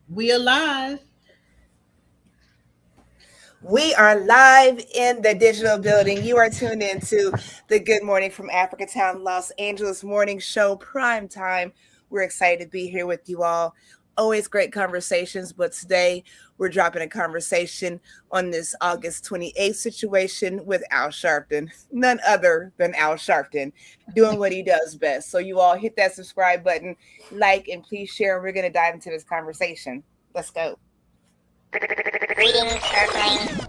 We alive. We are live in the digital building. You are tuned into the Good Morning from Africatown, Los Angeles morning show, prime time. We're excited to be here with you all. Always great conversations, but today we're dropping a conversation on this August 28th situation with Al Sharpton, none other than Al Sharpton, doing what he does best. So, you all hit that subscribe button, like, and please share. And we're going to dive into this conversation. Let's go. Greetings, Sharpton.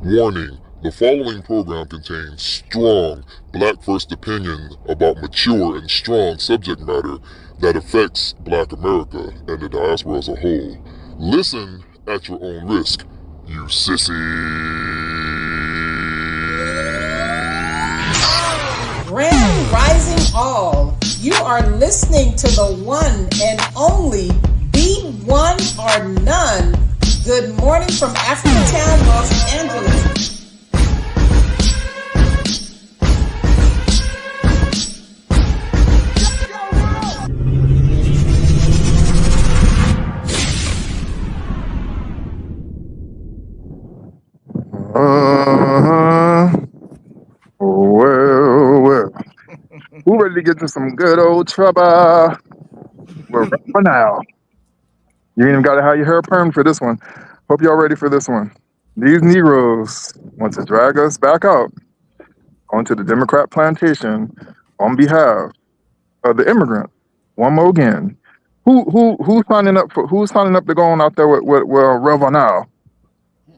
Warning, the following program contains strong Black first opinions about mature and strong subject matter that affects Black America and the diaspora as a whole. Listen at your own risk, you sissy. Grand Rising All, you are listening to the one and only, the one or none. Good morning from Africatown, Los Angeles. Well. Who ready to get to some good old trouble? We're ready for now. You ain't even got to have your hair permed for this one. Hope y'all ready for this one. These Negroes want to drag us back out onto the Democrat plantation on behalf of the immigrant. One more again. Who's signing up to go on out there with Reverend now?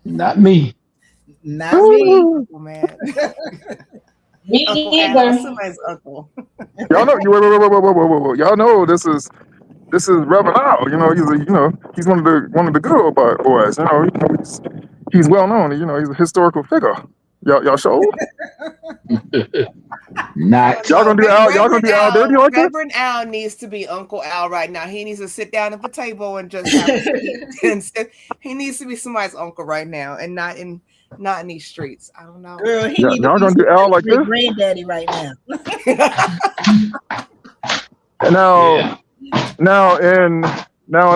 Not me. Not me. Oh, man. Me Uncle either. Al, somebody's uncle. Y'all know. Wait. Y'all know this is Reverend Al. He's one of the good old boys. He's well known. He's a historical figure. Y'all sure? Not. Y'all gonna do Al? Y'all gonna do Al dirty like this? Reverend Al needs to be Uncle Al right now. He needs to sit down at the table and just have he needs to be somebody's uncle right now, and not in these streets. I don't know. Girl, he Yeah, need y'all to gonna be do Al like this? granddaddy right now. Now, in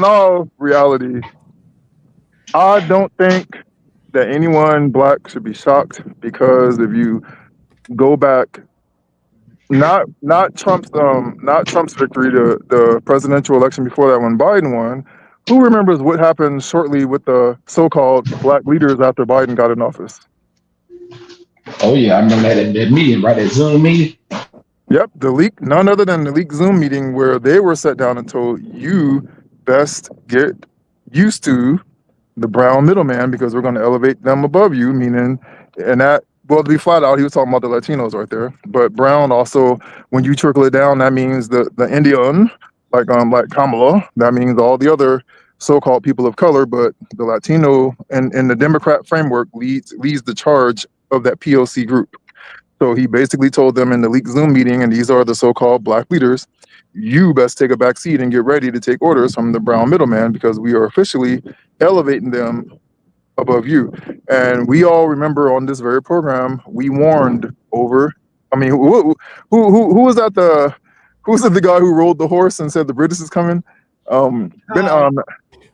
all reality, I don't think that anyone Black should be shocked, because if you go back, not Trump's victory, the presidential election before that when Biden won. Who remembers what happened shortly with the so-called Black leaders after Biden got in office? Oh yeah, I remember that meeting, right? That Zoom meeting. Yep, none other than the leak Zoom meeting where they were sat down and told, you best get used to the brown middleman because we're going to elevate them above you, well, to be flat out, he was talking about the Latinos right there. But brown also, when you trickle it down, that means the Indian, like Kamala, that means all the other so-called people of color, but the Latino in the Democrat framework leads the charge of that POC group. So he basically told them in the leaked Zoom meeting, and these are the so-called Black leaders, you best take a back seat and get ready to take orders from the brown middleman because we are officially elevating them above you. And we all remember on this very program, we warned over. I mean, who was that? Who's the guy who rode the horse and said the British is coming?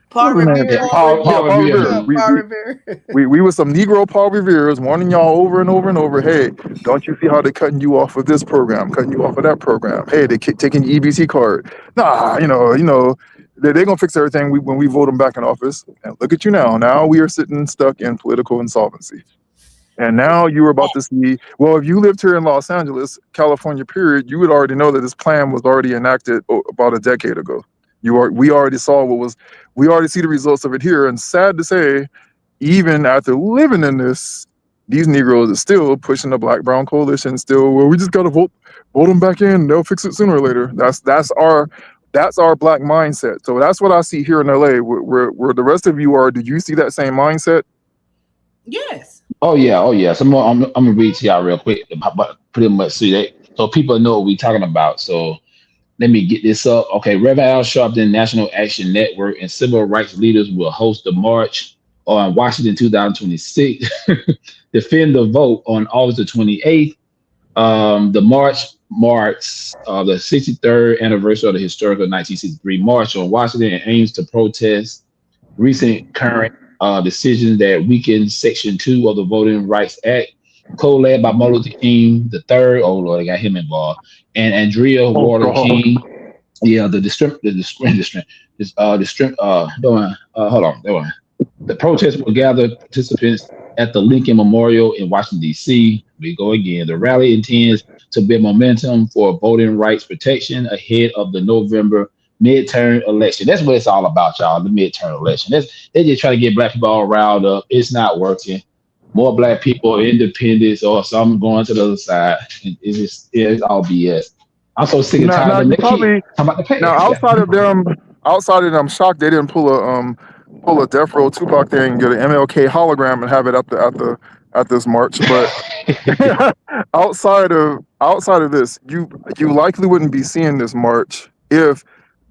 Paul Revere. Paul Revere. We were some Negro Paul Revere's warning y'all over and over and over. Hey, don't you see how they're cutting you off of this program, cutting you off of that program? Hey, they keep taking your EBT card. Nah, they're gonna fix everything when we vote them back in office. And look at you now. Now we are sitting stuck in political insolvency. And now you were about to see. Well, if you lived here in Los Angeles, California, period, you would already know that this plan was already enacted about a decade ago. We already saw we already see the results of it here. And sad to say, even after living in this, these Negroes are still pushing the Black-Brown coalition. Still, well, we just gotta vote them back in. They'll fix it sooner or later. That's our Black mindset. So that's what I see here in LA. Where the rest of you are, do you see that same mindset? Yes. Oh yeah. So I'm gonna read to y'all real quick, but pretty much so people know what we're talking about. So let me get this up. Okay, Reverend Al Sharpton National Action Network and civil rights leaders will host a march on Washington 2026. Defend the vote on August the 28th. The march marks the 63rd anniversary of the historical 1963 March on Washington and aims to protest recent current decisions that weakened Section 2 of the Voting Rights Act, co-led by Martin Luther King the third. Oh Lord, I got him involved, and Andrea Oh Warder God. King. Yeah, hold on, there one. The protests will gather participants at the Lincoln Memorial in Washington, D.C. We go again. The rally intends to build momentum for voting rights protection ahead of the November midterm election. That's what it's all about, y'all. The midterm election. They just try to get black people all riled up. It's not working. More black people, independents, or some going to the other side. It's all BS. I'm so sick and tired Now of them. you They keep probably talking about the pay. now Yeah. outside of them, I'm shocked they didn't pull a Death Row Tupac thing, get an MLK hologram, and have it at this march. But outside of this, you likely wouldn't be seeing this march if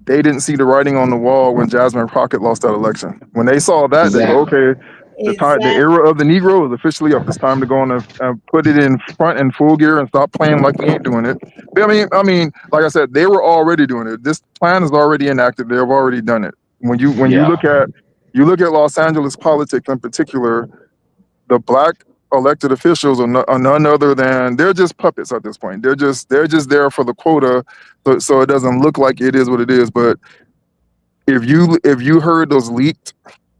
they didn't see the writing on the wall when Jasmine Crockett lost that election. When they saw that, they go, Exactly. okay, the Exactly. era of the Negro is officially up. It's time to go on and put it in front and full gear and stop playing like we ain't doing it. But I mean, like I said, they were already doing it. This plan is already enacted. They've already done it. When you Yeah. look at Los Angeles politics in particular, the black elected officials are none other than they're just puppets at this point. They're just there for the quota, so it doesn't look like it is what it is. But if you heard those leaked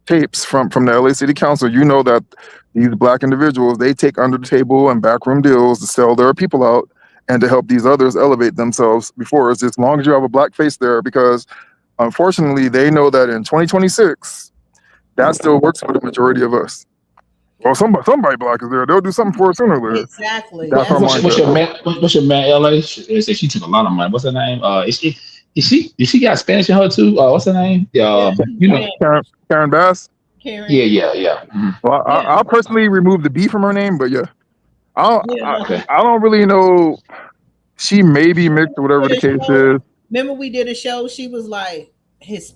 tapes from the LA City Council, you know that these black individuals, they take under the table and backroom deals to sell their people out and to help these others elevate themselves before us, as long as you have a black face there, because unfortunately they know that in 2026 that still works for the majority of us. Well, somebody black is there. They'll do something for us sooner or later. Exactly. That's our What's your mindset. man? What's your man? LA. She took a lot of money. What's her name? Is she got Spanish in her too? What's her name? Yeah, You know. Karen Bass. Karen. Yeah. Mhm. Well, Yeah. I'll personally remove the B from her name, but yeah, Yeah. Okay. I don't really know. She may be mixed or whatever the case is. Remember we did a show. She was like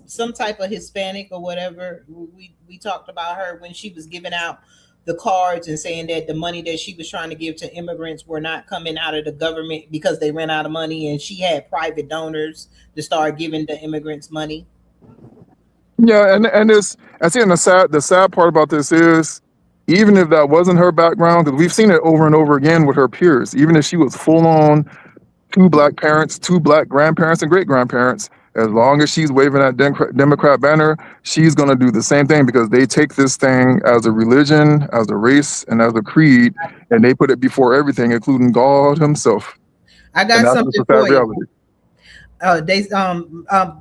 some type of Hispanic or whatever. We talked about her when she was giving out the cards and saying that the money that she was trying to give to immigrants were not coming out of the government because they ran out of money, and she had private donors to start giving the immigrants money. Yeah, and it's I think the sad part about this is, even if that wasn't her background, because we've seen it over and over again with her peers, even if she was full on two black parents, two black grandparents and great grandparents, as long as she's waving that Democrat banner, she's going to do the same thing, because they take this thing as a religion, as a race, and as a creed, and they put it before everything, including God himself. I And got that's something just a sad for you. reality.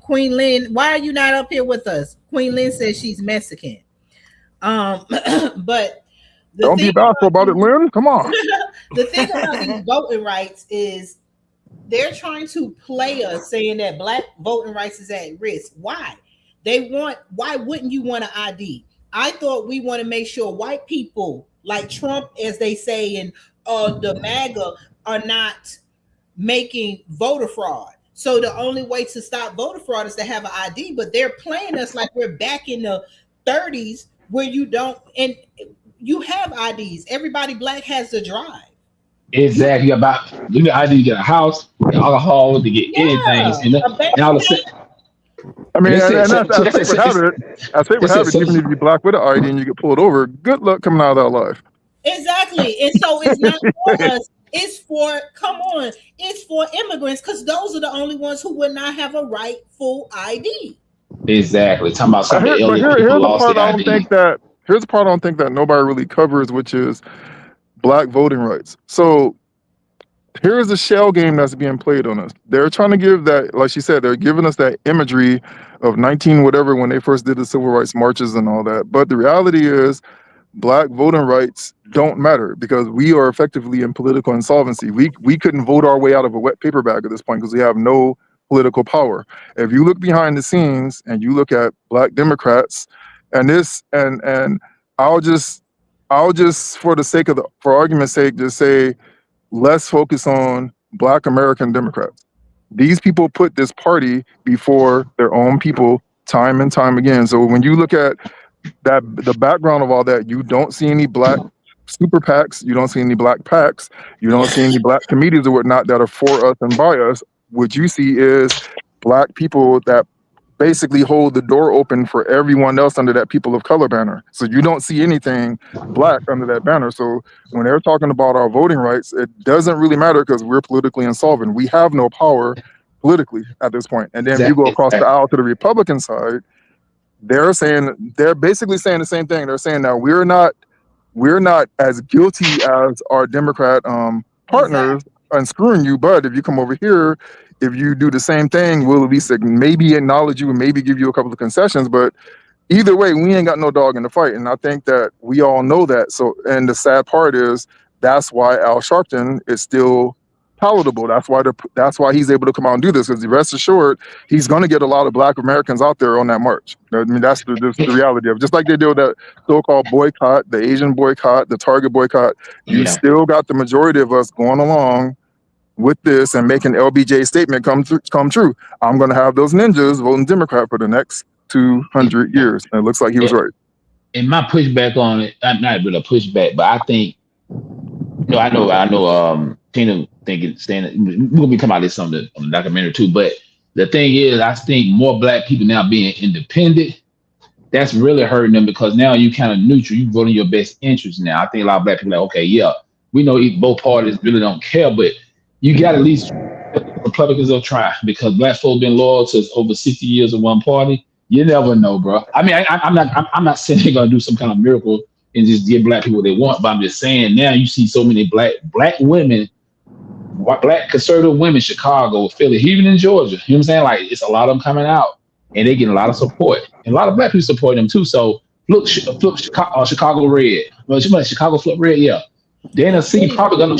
Queen Lynn, why are you not up here with us? Queen Lynn says she's Mexican. But the Don't be thing bashful about it, Lynn. Come on. the thing about these voting rights is they're trying to play us, saying that black voting rights is at risk. Why? Why wouldn't you want an ID? I thought we want to make sure white people like Trump, as they say, and the MAGA are not making voter fraud. So the only way to stop voter fraud is to have an ID, but they're playing us like we're back in the 30s where you don't, and you have IDs. Everybody black has to drive. Exactly. You got ID to get a house, alcohol, to get anything, and all of a sudden. I mean, and That's it. as fate would have it, even if you're black with an ID and you get pulled over, good luck coming out of that life. Exactly. And so it's not for us. It's for immigrants, because those are the only ones who would not have a rightful ID. Exactly. Talking about some of the But illegal people lost their ID. Here's the part I don't think that nobody really covers, which is black voting rights. So here's the shell game that's being played on us. They're trying to give that, like she said, they're giving us that imagery of 19 whatever when they first did the civil rights marches and all that. But the reality is, black voting rights don't matter, because we are effectively in political insolvency. We couldn't vote our way out of a wet paper bag at this point, because we have no political power. If you look behind the scenes and you look at black Democrats and I'll just for argument's sake, just say, let's focus on black American Democrats. These people put this party before their own people time and time again. So when you look at the background of all that, you don't see any black super PACs, you don't see any black PACs, you don't see any black committees or whatnot that are for us and by us. What you see is black people that basically hold the door open for everyone else under that people of color banner. So you don't see anything black under that banner. So when they're talking about our voting rights, it doesn't really matter because we're politically insolvent. We have no power politically at this point. And then if you go across the aisle to the Republican side, they're basically saying the same thing. They're saying that we're not as guilty as our Democrat partners and screwing you, but if you come over here, if you do the same thing, we'll at least maybe acknowledge you and maybe give you a couple of concessions. But either way, we ain't got no dog in the fight. And I think that we all know that. So, and the sad part is that's why Al Sharpton is still palatable. That's why he's able to come out and do this, because rest assured, he's going to get a lot of Black Americans out there on that march. I mean, that's the reality of it. Just like they did with that so-called boycott, the Asian boycott, the Target boycott, you still got the majority of us going along with this and making LBJ's statement come true. I'm going to have those ninjas voting Democrat for the next 200 years. And it looks like he was right. And my pushback on it, I'm not really a pushback, but I think, I know, Tina thinking, we're going to be talking about this on the documentary too, but the thing is, I think more Black people now being independent, that's really hurting them, because now you kind of neutral, you voting your best interest now. I think a lot of Black people are like, okay, yeah, we know both parties really don't care, but you got at least Republicans will try, because Black folks been loyal to over 60 years of one party. You never know, bro. I mean, I'm not saying they're gonna do some kind of miracle and just give Black people what they want, but I'm just saying now you see so many black women, Black conservative women, Chicago, Philly, even in Georgia. You know what I'm saying? Like, it's a lot of them coming out, and they getting a lot of support, and a lot of Black people support them too. So flip Chicago red. Well, Chicago flip red, yeah. Dana C probably gonna.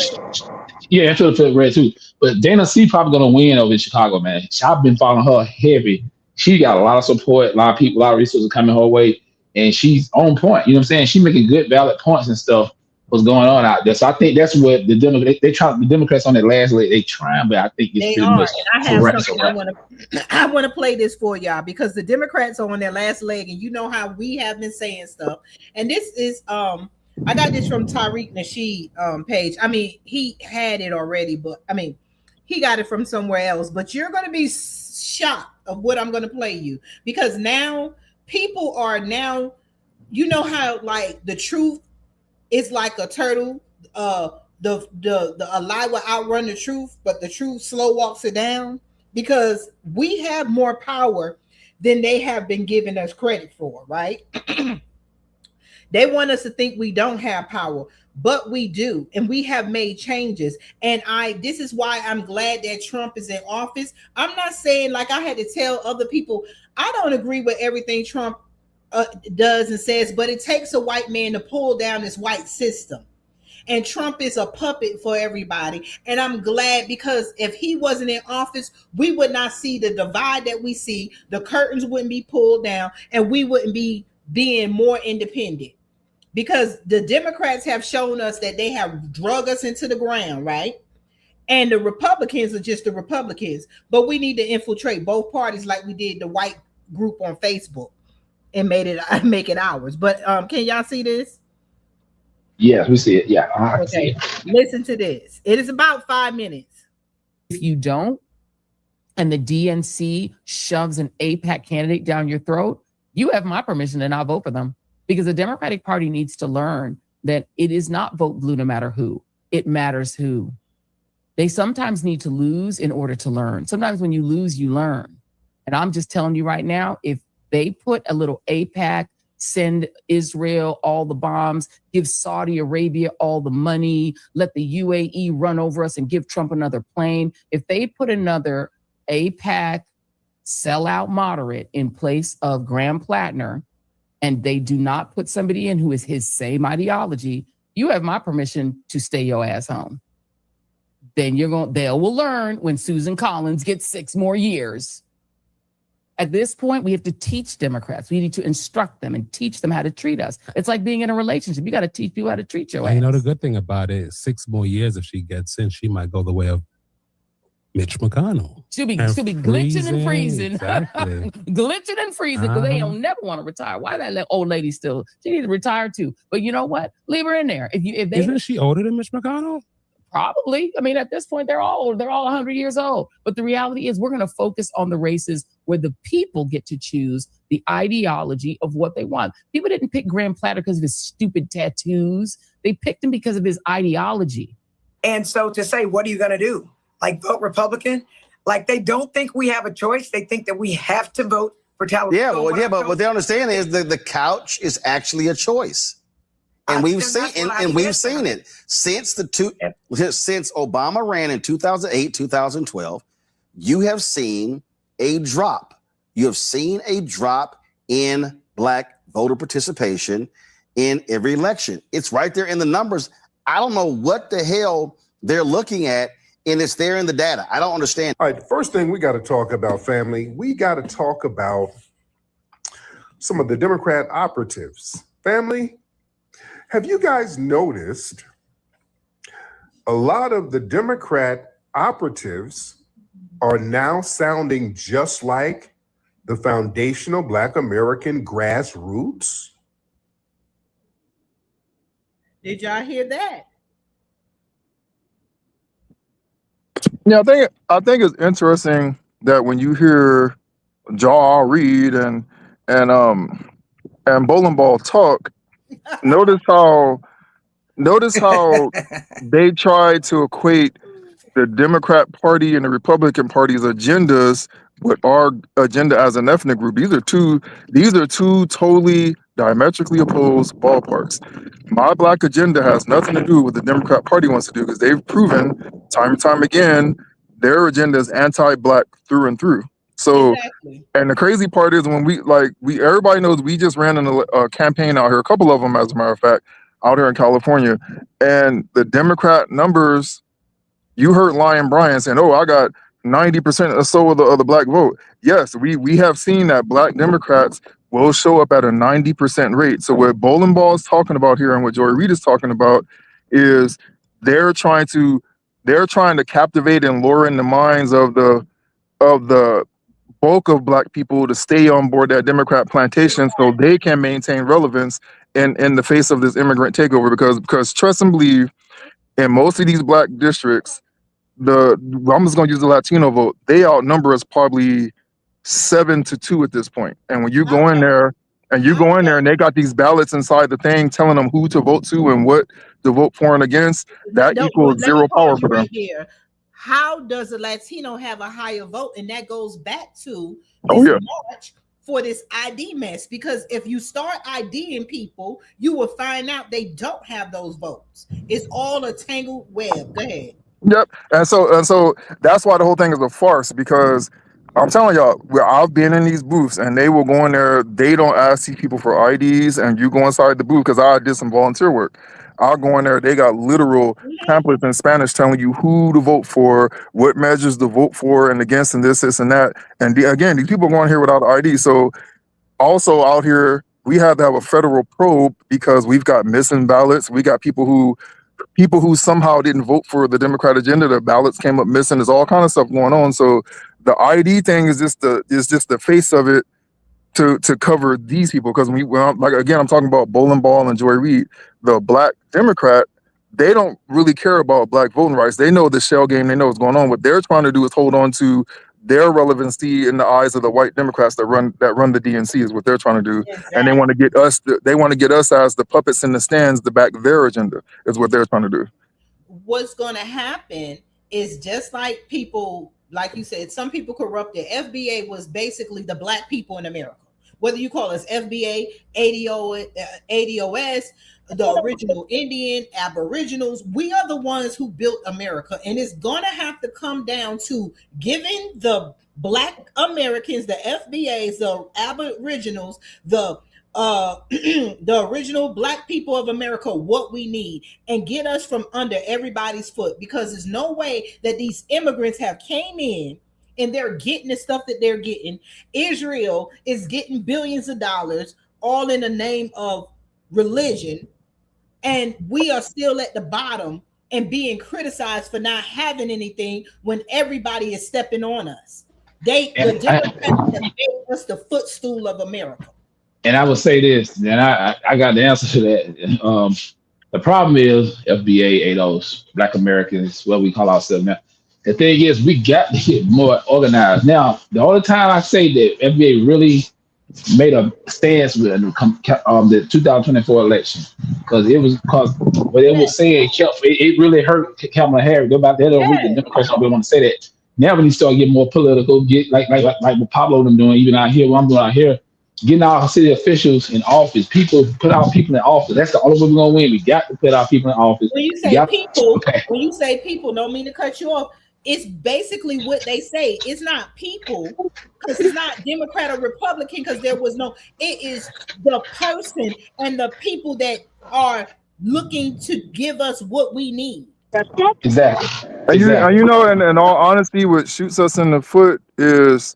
Yeah, I should have felt red too. But Dana C probably gonna win over in Chicago, man. I've been following her heavy. She got a lot of support, a lot of people, a lot of resources coming her way, and she's on point. You know what I'm saying? She making good, valid points and stuff. What's going on out there? So I think that's what the Democrats on that last leg, they trying, but I think it's pretty much. And I have something I want to play this for y'all, because the Democrats are on their last leg, and you know how we have been saying stuff. And this is I got this from Tariq Nasheed page. I mean, he had it already, but I mean, he got it from somewhere else. But you're going to be shocked of what I'm going to play you, because now people are you know how like the truth is like a turtle. The lie will outrun the truth, but the truth slow walks it down, because we have more power than they have been giving us credit for, right? They want us to think we don't have power, but we do, and we have made changes. And this is why I'm glad that Trump is in office. I'm not saying, like I had to tell other people, I don't agree with everything Trump does and says, but it takes a white man to pull down this white system. And Trump is a puppet for everybody. And I'm glad, because if he wasn't in office, we would not see the divide that we see. The curtains wouldn't be pulled down, and we wouldn't be being more independent. Because the Democrats have shown us that they have drug us into the ground, right? And the Republicans are just the Republicans. But we need to infiltrate both parties like we did the white group on Facebook and make it ours. But can y'all see this? Yeah, we see it. Yeah. Okay. Listen to this. It is about 5 minutes. If you don't, and the DNC shoves an AIPAC candidate down your throat, you have my permission and I'll vote for them. Because the Democratic Party needs to learn that it is not vote blue no matter who. It matters who. They sometimes need to lose in order to learn. Sometimes when you lose, you learn. And I'm just telling you right now, if they put a little AIPAC, send Israel all the bombs, give Saudi Arabia all the money, let the UAE run over us and give Trump another plane. If they put another AIPAC sellout moderate in place of Graham Plattner, and they do not put somebody in who is his same ideology, you have my permission to stay your ass home. Then they will learn when Susan Collins gets 6 more years. At this point, we have to teach Democrats. We need to instruct them and teach them how to treat us. It's like being in a relationship. You got to teach people how to treat your ass. You know, the good thing about it is 6 more years, if she gets in, she might go the way of Mitch McConnell. She'll be glitching and freezing. Exactly. Glitching and freezing, because they don't never want to retire. Why that old lady still? She needs to retire too. But you know what? Leave her in there. If they Isn't she older than Mitch McConnell? Probably. I mean, at this point, they're all 100 years old. But the reality is we're going to focus on the races where the people get to choose the ideology of what they want. People didn't pick Graham Platter because of his stupid tattoos. They picked him because of his ideology. And so to say, what are you going to do? Like vote Republican? Like they don't think we have a choice. They think that we have to vote for Talladega. Yeah, but what they understand is the couch is actually a choice. And we've seen it since since Obama ran in 2008, 2012. You have seen a drop. You have seen a drop in Black voter participation in every election. It's right there in the numbers. I don't know what the hell they're looking at, and it's there in the data. I don't understand. All right, the first thing we got to talk about, family, we got to talk about some of the Democrat operatives. Family, have you guys noticed a lot of the Democrat operatives are now sounding just like the foundational Black American grassroots? Did y'all hear that? Yeah, I think it's interesting that when you hear Jaw Reed and Bowling Ball talk, notice how they try to equate the Democrat Party and the Republican Party's agendas with our agenda as an ethnic group. These are two totally diametrically opposed ballparks. My Black agenda has nothing to do with what the Democrat Party wants to do, because they've proven time and time again their agenda is anti-Black through and through. So, exactly. And the crazy part is when everybody knows we just ran a campaign out here, a couple of them, as a matter of fact, out here in California, and the Democrat numbers. You heard Lion Bryan saying, "Oh, I got 90% or so of the Black vote." Yes, we have seen that Black Democrats will show up at a 90% rate. So what Bowling Ball is talking about here and what Joy Reid is talking about is they're trying to captivate and lure in the minds of the bulk of Black people to stay on board that Democrat plantation so they can maintain relevance in the face of this immigrant takeover. Because trust and believe, in most of these Black districts, I'm just going to use the Latino vote, they outnumber us probably 7-2 at this point. And when you go in there and they got these ballots inside the thing telling them who to vote to and what to vote for and against, that equals zero power for them. Right here. How does a Latino have a higher vote? And that goes back to March for this ID mess. Because if you start IDing people, you will find out they don't have those votes. It's all a tangled web. Go ahead. Yep. And so that's why the whole thing is a farce, because I'm telling y'all, I've been in these booths and they will go in there, they don't ask these people for IDs, and you go inside the booth, because I did some volunteer work. I'll go in there, they got literal pamphlets in Spanish telling you who to vote for, what measures to vote for and against, and this and that. And again, these people are going here without ID. So also out here, we have to have a federal probe because we've got missing ballots. We got people who somehow didn't vote for the Democrat agenda. Their ballots came up missing. There's all kind of stuff going on. So the ID thing is just the face of it to cover these people. Because I'm talking about Bowling Ball and Joy Reid, the Black Democrat, they don't really care about Black voting rights. They know the shell game. They know what's going on. What they're trying to do is hold on to their relevancy in the eyes of the white Democrats that run the DNC is what they're trying to do. Exactly. And they want to get us as the puppets in the stands to back their agenda is what they're trying to do. What's going to happen is just like people, like you said, some people corrupted. FBA was basically the Black people in America. Whether you call us FBA, ADOS, the original Indian, Aboriginals, we are the ones who built America. And it's going to have to come down to giving the Black Americans, the FBAs, the Aboriginals, the original Black people of America what we need and get us from under everybody's foot, because there's no way that these immigrants have came in and they're getting the stuff that they're getting. Israel is getting billions of dollars all in the name of religion, and we are still at the bottom and being criticized for not having anything when everybody is stepping on us. The Democrats have made us the footstool of America. And I would say this, and I got the answer to that. The problem is FBA, ADOS, Black Americans, what we call ourselves now. The thing is, we got to get more organized. Now, the only time I say that FBA really made a stance with the 2024 election, because what it was saying it really hurt Kamala Harris. They don't read the Democrats don't really want to say that. Now when you start getting more political, get like what Pablo them doing, even out here, what I'm doing out here, getting our city officials in office, put our people in office. That's the only way we're gonna win. We got to put our people in office. When you say people, don't mean to cut you off. It's basically what they say. It's not people, because it's not Democrat or Republican, because there was no. It is the person and the people that are looking to give us what we need. Exactly. And you know, and in all honesty, what shoots us in the foot is,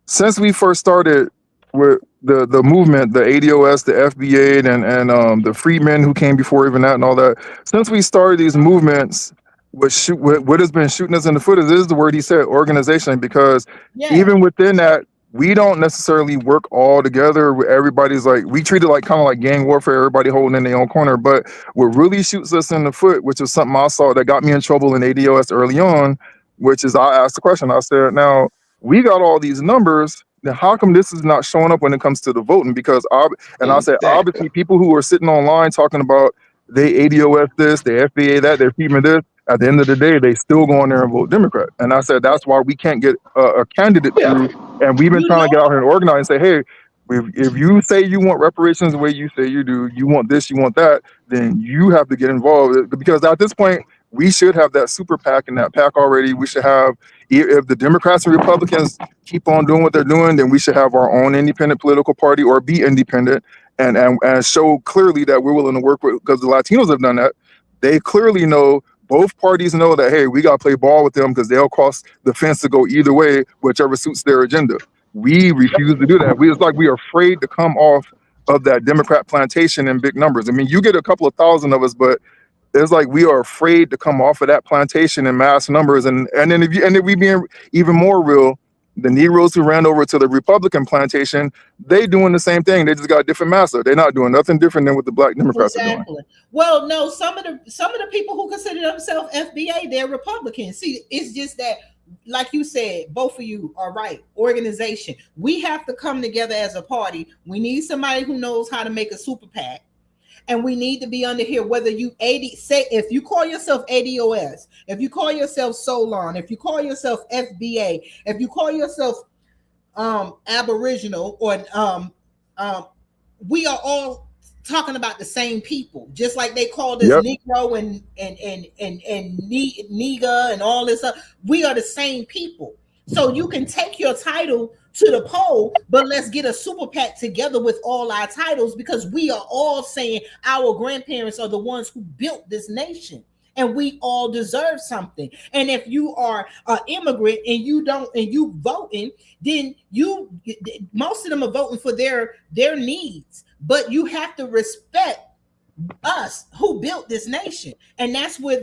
since we first started with the movement, the ADOS, the FBA, and the freedmen who came before even that and all that, since we started these movements, what has been shooting us in the foot is the word he said, organization, because even within that, we don't necessarily work all together. Everybody's like, we treat it like kind of like gang warfare, everybody holding in their own corner. But what really shoots us in the foot, which is something I saw that got me in trouble in ADOS early on, which is I asked the question, I said, now we got all these numbers, then how come this is not showing up when it comes to the voting? Because I said, obviously people who are sitting online talking about they ADOS this, they FBA that, they're FEMA this, at the end of the day, they still go in there and vote Democrat. And I said, that's why we can't get a candidate through. And we've been trying to get out here and organize and say, hey, if you say you want reparations the way you say you do, you want this, you want that, then you have to get involved. Because at this point, we should have that super PAC and that PAC already. We should have, if the Democrats and Republicans keep on doing what they're doing, then we should have our own independent political party or be independent and show clearly that we're willing to work with, because the Latinos have done that. They clearly know, both parties know that, hey, we got to play ball with them because they'll cross the fence to go either way, whichever suits their agenda. We refuse to do that. It's like we are afraid to come off of that Democrat plantation in big numbers. I mean, you get a couple of thousand of us, but it's like we are afraid to come off of that plantation in mass numbers. And then if we being even more real, the Negroes who ran over to the Republican plantation, they doing the same thing. They just got a different master. They're not doing nothing different than what the Black Democrats are doing. Well, no, some of the people who consider themselves FBA, they're Republicans. See, it's just that, like you said, both of you are right. Organization. We have to come together as a party. We need somebody who knows how to make a super PAC. And we need to be under here, whether you if you call yourself ADOS, if you call yourself Solon, if you call yourself FBA, if you call yourself Aboriginal, or we are all talking about the same people, just like they called us Negro and nigga and all this stuff. We are the same people. So you can take your title to the poll, but let's get a super PAC together with all our titles, because we are all saying our grandparents are the ones who built this nation, and we all deserve something. And if you are an immigrant and you voting, then most of them are voting for their needs, but you have to respect us who built this nation. And that's where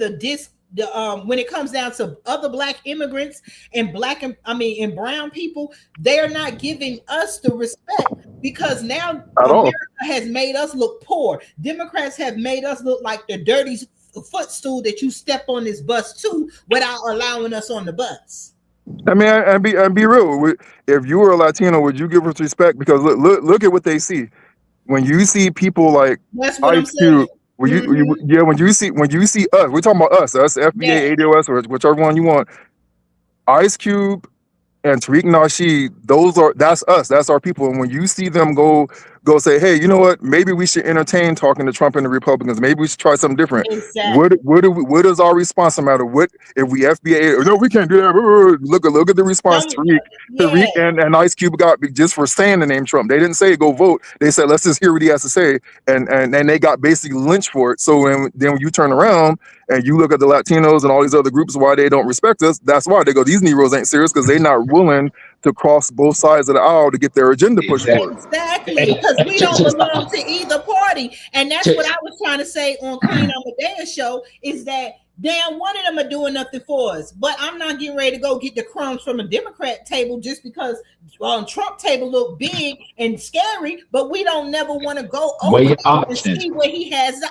when it comes down to other Black immigrants and brown people, they're not giving us the respect, because now America has made us look poor. Democrats have made us look like the dirty footstool that you step on this bus to without allowing us on the bus. I mean, and be real. If you were a Latino, would you give us respect? Because look at what they see. When you see people like Ice Cube, when you see us, we're talking about us, FBA, ADOS, or whichever one you want. Ice Cube and Tariq Nasheed, that's us, that's our people. And when you see them go say, hey, you know what, maybe we should entertain talking to Trump and the Republicans, maybe we should try something different. Exactly. What is our response no matter what? If we FBA, no, we can't do that. Look at the response Tariq and Ice Cube got just for saying the name Trump. They didn't say go vote. They said let's just hear what he has to say, and they got basically lynched for it. So then when you turn around and you look at the Latinos and all these other groups, why they don't respect us, that's why they go, these Negroes ain't serious, because they're not willing to cross both sides of the aisle to get their agenda pushed forward. Exactly, because we don't belong to either party. And that's what I was trying to say on Queen Amadea's show, is that Damn, one of them are doing nothing for us. But I'm not getting ready to go get the crumbs from a Democrat table just because Trump table look big and scary, but we don't never want to go over and see where he has the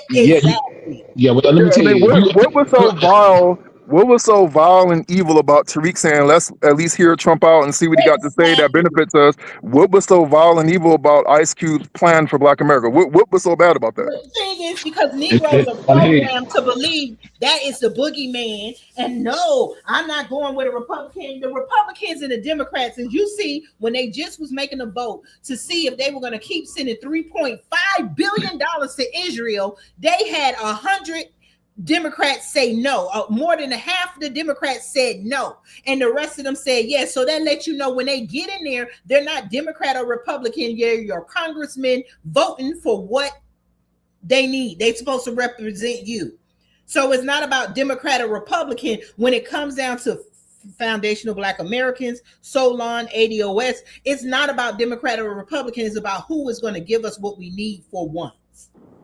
exactly. Yeah, well, let me tell you. What was so vile? What was so vile and evil about Tariq saying, let's at least hear Trump out and see what he got to say that benefits us? What was so vile and evil about Ice Cube's plan for Black America? What was so bad about that? The thing is, because Negroes are programmed to believe that is the boogeyman. And no, I'm not going with a Republican. The Republicans and the Democrats, as you see, when they just was making a vote to see if they were going to keep sending $3.5 billion to Israel, they had 100 Democrats say no. More than half of the Democrats said no, and the rest of them said yes. So that lets you know when they get in there, they're not Democrat or Republican. You're your congressmen voting for what they need. They're supposed to represent you. So it's not about Democrat or Republican when it comes down to Foundational Black Americans, Solon, ADOS. It's not about Democrat or Republican. It's about who is going to give us what we need for once.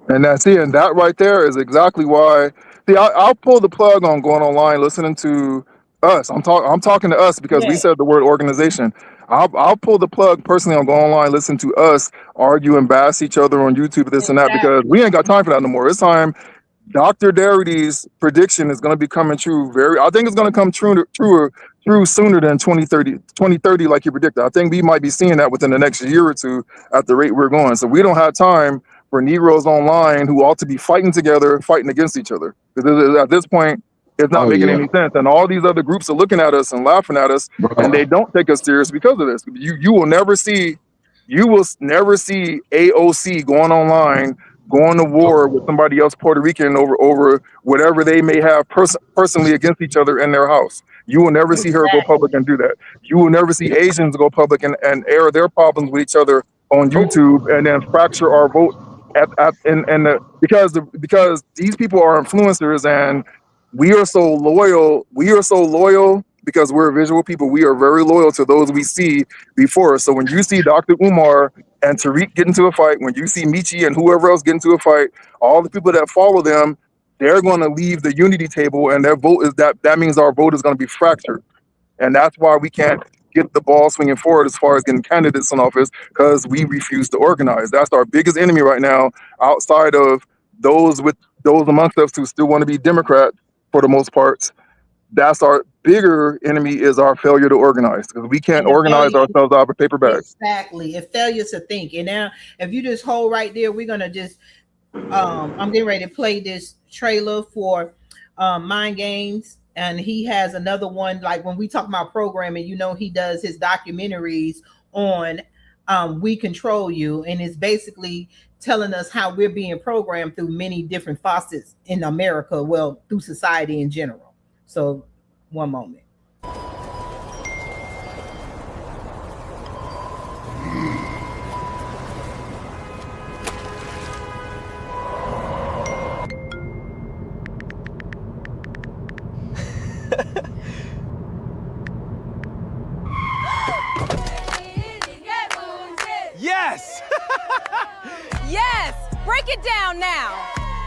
And that's it. And that right there is exactly why. See, I'll pull the plug on going online, listening to us. I'm talking to us because we said the word organization. I'll pull the plug personally on going online, listen to us argue and bash each other on YouTube, this and that, because we ain't got time for that no more. It's time. Dr. Darity's prediction is going to be coming true. I think it's going to come true sooner than 2030, like you predicted. I think we might be seeing that within the next year or two at the rate we're going. So we don't have time for Negroes online who ought to be fighting together, fighting against each other. Because at this point, it's not making any sense. And all these other groups are looking at us and laughing at us, and they don't take us serious because of this. You will never see AOC going online, going to war with somebody else Puerto Rican over whatever they may have personally against each other in their house. You will never see her go public and do that. You will never see Asians go public and air their problems with each other on YouTube and then fracture our vote because these people are influencers and we are so loyal because we're visual people. We are very loyal to those we see before us. So when you see Dr. Umar and Tariq get into a fight, when you see Michi and whoever else get into a fight, all the people that follow them, they're going to leave the unity table, and their vote is that means our vote is going to be fractured. And that's why we can't get the ball swinging forward as far as getting candidates in office, because we refuse to organize. That's our biggest enemy right now, outside of those amongst us who still want to be Democrat for the most part. That's our bigger enemy, is our failure to organize, because we can't organize ourselves out of a paper bag. Exactly. It failure to think. And now if you just hold right there, we're gonna just I'm getting ready to play this trailer for Mind Games. And he has another one, like when we talk about programming, he does his documentaries on We Control You, and it's basically telling us how we're being programmed through many different facets in America, well, through society in general. So one moment. Yes! Yes! Break it down now!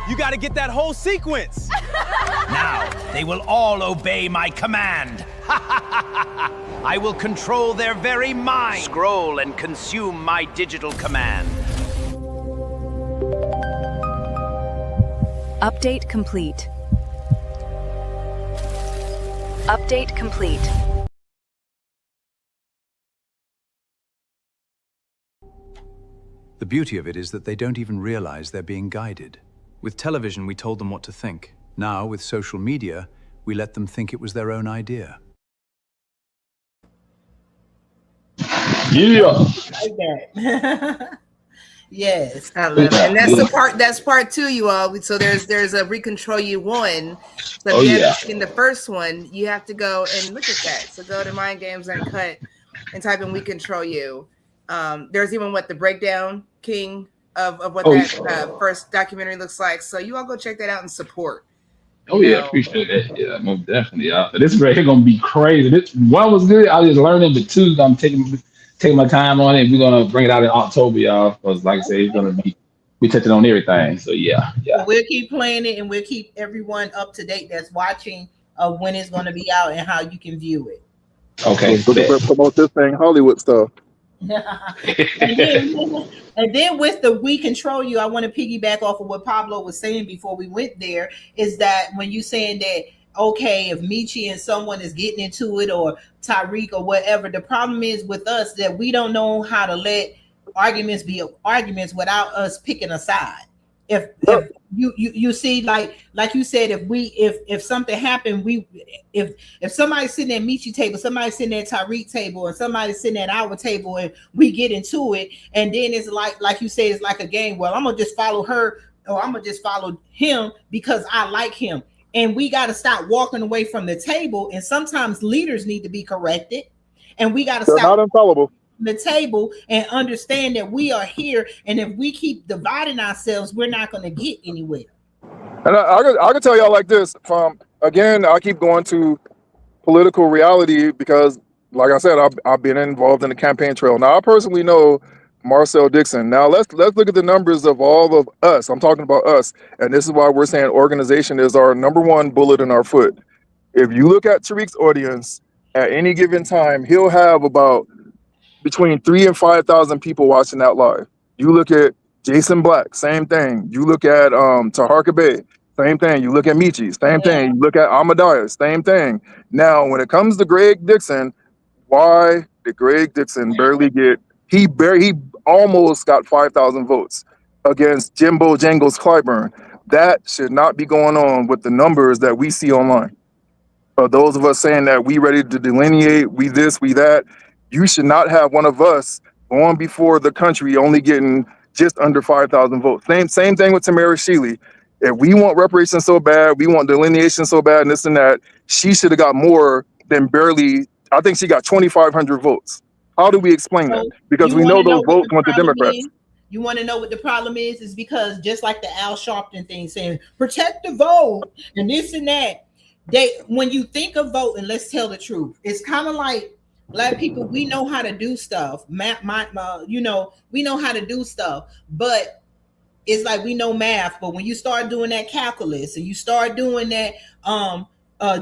You gotta get that whole sequence! Now, they will all obey my command. I will control their very mind. Scroll and consume my digital command. Update complete. Update complete. The beauty of it is that they don't even realize they're being guided. With television, we told them what to think. Now, with social media, we let them think it was their own idea. Yeah. Like that. Yes. I love it. And that's part 2, you all. So there's a Recontrol You 1. So if you haven't seen the first one, you have to go and look at that. So go to Mind Games Uncut and type in We Control You. There's even the breakdown, King, of what that first documentary looks like. So you all go check that out and support. Oh yeah, appreciate that. Yeah, most definitely. This right here gonna be crazy. This one was good. I was just learning, but 2, I'm taking my time on it. We're gonna bring it out in October, y'all. Because like I said, it's gonna be we touching on everything. So yeah. So we'll keep playing it, and we'll keep everyone up to date that's watching of when it's going to be out and how you can view it. Okay. So to promote this thing, Hollywood stuff. and then with the "we control you," I want to piggyback off of what Pablo was saying before we went there. Is that when you saying that, okay, if Michi and someone is getting into it, or Tariq or whatever, the problem is with us that we don't know how to let arguments be arguments without us picking a side. If you see, like you said, if something happened, if somebody's sitting at Michi table, somebody's sitting at Tariq table, and somebody's sitting at our table, and we get into it, and then it's like you said, it's like a game. Well, I'm gonna just follow her, or I'm gonna just follow him because I like him, and we got to stop walking away from the table. And sometimes leaders need to be corrected, and we got to stop. Not infallible. The table and understand that we are here, and if we keep dividing ourselves, we're not going to get anywhere. And I can tell y'all like this. From again, I keep going to political reality because, like I said, I've been involved in the campaign trail. Now, I personally know Marcel Dixon. Now, let's look at the numbers of all of us. I'm talking about us, and this is why we're saying organization is our number one bullet in our foot. If you look at Tariq's audience at any given time, he'll have about between 3,000 and 5,000 people watching that live. You look at Jason Black, same thing. You look at Taharka Bey, same thing. You look at Michi, same thing. You look at Amadeus, same thing. Now, when it comes to Greg Dixon, why did Greg Dixon barely get? He almost got 5,000 votes against Jimbo Jangles Clyburn. That should not be going on with the numbers that we see online. Those of us saying that we ready to delineate, we this, we that. You should not have one of us going before the country only getting just under 5,000 votes. Same thing with Tamara Shealy. If we want reparations so bad, we want delineation so bad, and this and that, she should have got more than barely. I think she got 2,500 votes. How do we explain that? Because we know those votes went to Democrats. You want to know what the problem is? Is because just like the Al Sharpton thing saying protect the vote and this and that. When you think of voting, let's tell the truth. It's kind of like Black people, we know how to do stuff. We know how to do stuff, but it's like we know math. But when you start doing that calculus and you start doing that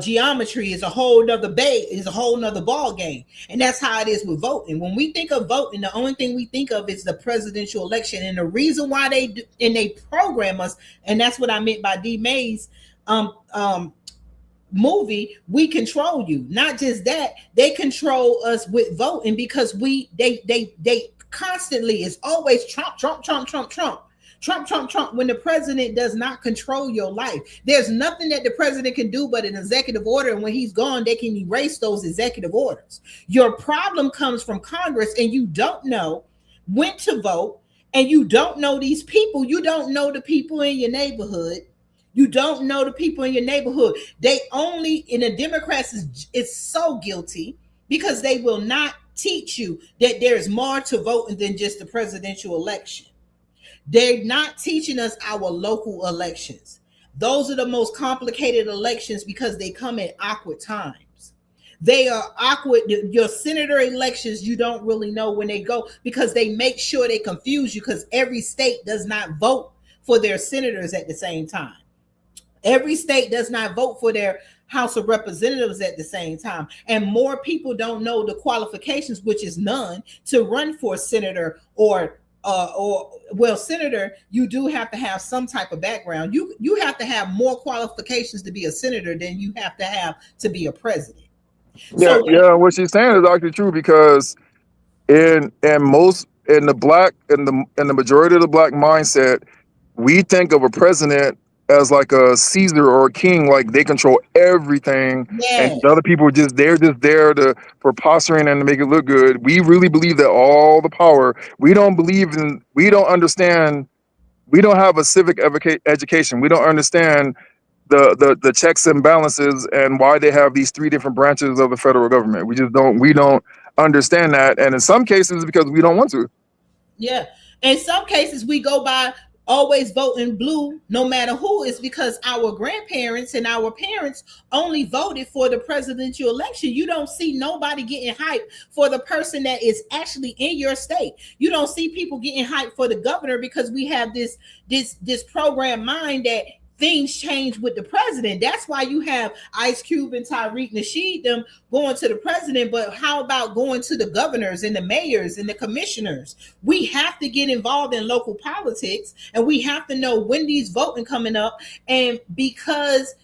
geometry, is a whole nother ball game. And that's how it is with voting. When we think of voting, the only thing we think of is the presidential election. And the reason why they program us, and that's what I meant by D. May's movie, We Control You. Not just that, they control us with voting because they constantly is always Trump. When the president does not control your life, there's nothing that the president can do but an executive order, and when he's gone, they can erase those executive orders. Your problem comes from Congress, and you don't know when to vote, and you don't know these people. You don't know the people in your neighborhood. You don't know the people in your neighborhood. They only, in the Democrats, is so guilty because they will not teach you that there's more to voting than just the presidential election. They're not teaching us our local elections. Those are the most complicated elections because they come at awkward times. They are awkward. Your senator elections, you don't really know when they go because they make sure they confuse you because every state does not vote for their senators at the same time. Every state does not vote for their House of Representatives at the same time. And more people don't know the qualifications, which is none, to run for senator or senator. You do have to have some type of background. You have to have more qualifications to be a senator than you have to be a president. Yeah, what she's saying is actually true because in the majority of the Black mindset, we think of a president as like a Caesar or a king, like they control everything, and other people are just there for posturing and to make it look good. We really believe that all the power. We don't understand. We don't have a civic education. We don't understand the checks and balances and why they have these three different branches of the federal government. We don't understand that, and in some cases, because we don't want to. Yeah, in some cases, we go by always voting blue no matter who is because our grandparents and our parents only voted for the presidential election. You don't see nobody getting hyped for the person that is actually in your state. You don't see people getting hyped for the governor because we have this program mind that things change with the president. That's why you have Ice Cube and Tariq Nasheed them going to the president. But how about going to the governors and the mayors and the commissioners? We have to get involved in local politics, and we have to know when these voting coming up. And because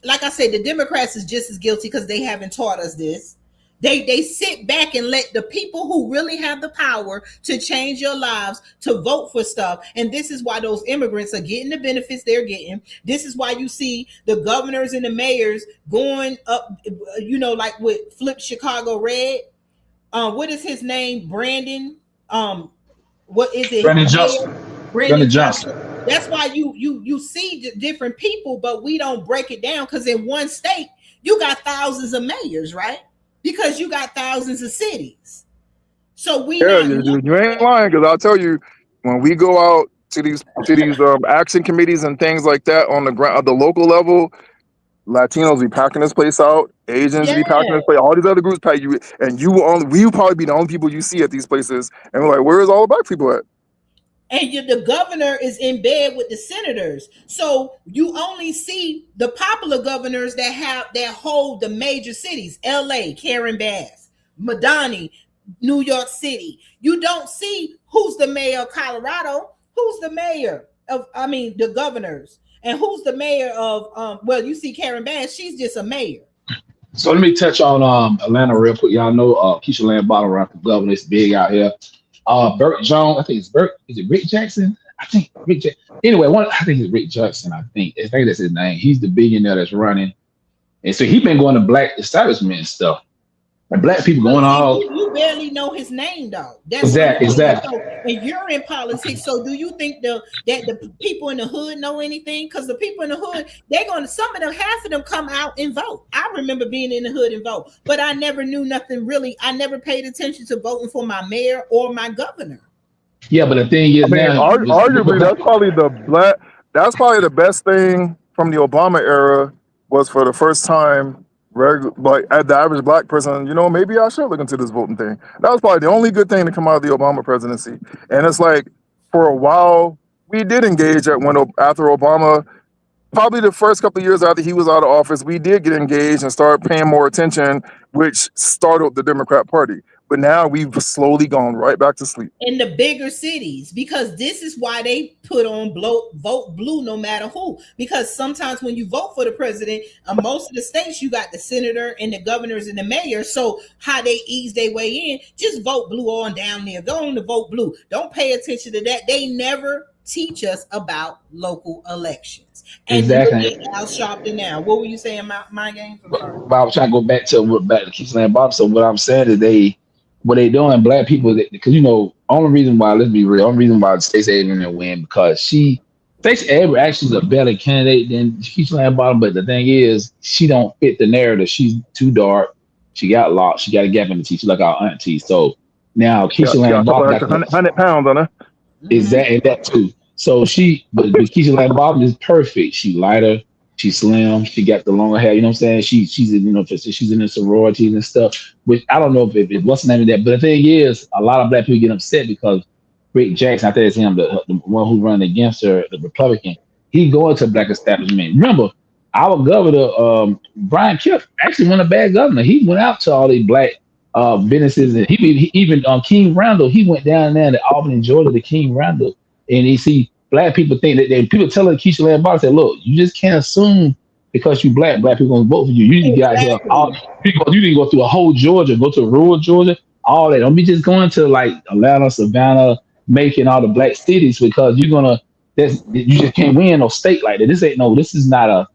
like I said, the Democrats is just as guilty because they haven't taught us this. They sit back and let the people who really have the power to change your lives to vote for stuff. And this is why those immigrants are getting the benefits they're getting. This is why you see the governors and the mayors going up, like with Flip Chicago Red. What is his name? Brandon. What is it? Brandon Johnson. Brandon Johnson. That's why you see different people, but we don't break it down because in one state you got thousands of mayors, right? Because you got thousands of cities. So you ain't lying, because I'll tell you, when we go out to these action committees and things like that on the ground at the local level, Latinos be packing this place out, Asians be packing this place, all these other groups pack you, and we will probably be the only people you see at these places. And we're like, where's all the black people at? And the governor is in bed with the senators. So you only see the popular governors that hold the major cities. LA, Karen Bass, Madani, New York City. You don't see who's the mayor of Colorado, who's the mayor of, the governors, and who's the mayor of, you see Karen Bass, she's just a mayor. So let me touch on Atlanta real quick. Y'all know Keisha Lance Bottom around for governor. It's big out here. Burt Jones, I think it's Burt. Is it Rick Jackson? I think Rick Jackson. Anyway, I think it's Rick Jackson. I think that's his name. He's the billionaire that's running, and so he's been going to black establishment and stuff. And black people going all. You barely know his name though. That's exactly. So, and you're in politics, so do you think that the people in the hood know anything? Because the people in the hood, some of them, half of them come out and vote. I remember being in the hood and vote, but I never knew nothing really. I never paid attention to voting for my mayor or my governor. Yeah, but the thing is, arguably that's probably the best thing from the Obama era was for the first time. Like at the average black person, maybe I should look into this voting thing. That was probably the only good thing to come out of the Obama presidency. And it's like, for a while, we did engage after Obama, probably the first couple of years after he was out of office, we did get engaged and start paying more attention, which started the Democrat Party. But now we've slowly gone right back to sleep. In the bigger cities, because this is why they put on vote blue no matter who. Because sometimes when you vote for the president, most of the states, you got the senator and the governors and the mayor. So how they ease their way in, just vote blue on down there. Go on to vote blue. Don't pay attention to that. They never teach us about local elections. And exactly. Al Sharpton now. What were you saying, my game? But I was trying to go back to Keisha Lance Bottom. So what I'm saying is what they doing, black people, because only reason why, let's be real, only reason why Stacey Abrams didn't win because Stacey Abrams actually is a better candidate than Keisha Lance Bottom. But the thing is, she don't fit the narrative. She's too dark. She got locked. She got a gap in the teeth. She's like our auntie. So now Keisha Lance Bottom got 100 pounds on her. Is that too? So but Keisha Lance Bottom is perfect. She lighter. She's slim. She got the longer hair. You know what I'm saying? She's in the sororities and stuff. Which I don't know if what's the name of that. But the thing is, a lot of black people get upset because Rick Jackson, I think it's him, the one who ran against her, the Republican. He going to black establishment. Remember, our governor, Brian Kemp, actually wasn't a bad governor. He went out to all these black businesses, and he even King Randall. He went down there to Albany, Georgia, to King Randall, and he see. Black people think that people telling Keisha Lance Bottom, say, look, you just can't assume because you black people gonna vote for you. You need to get out here. You need to go through a whole Georgia, go to rural Georgia, all that. Don't be just going to like Atlanta, Savannah, Macon, all the black cities because you just can't win no state like that. This is not a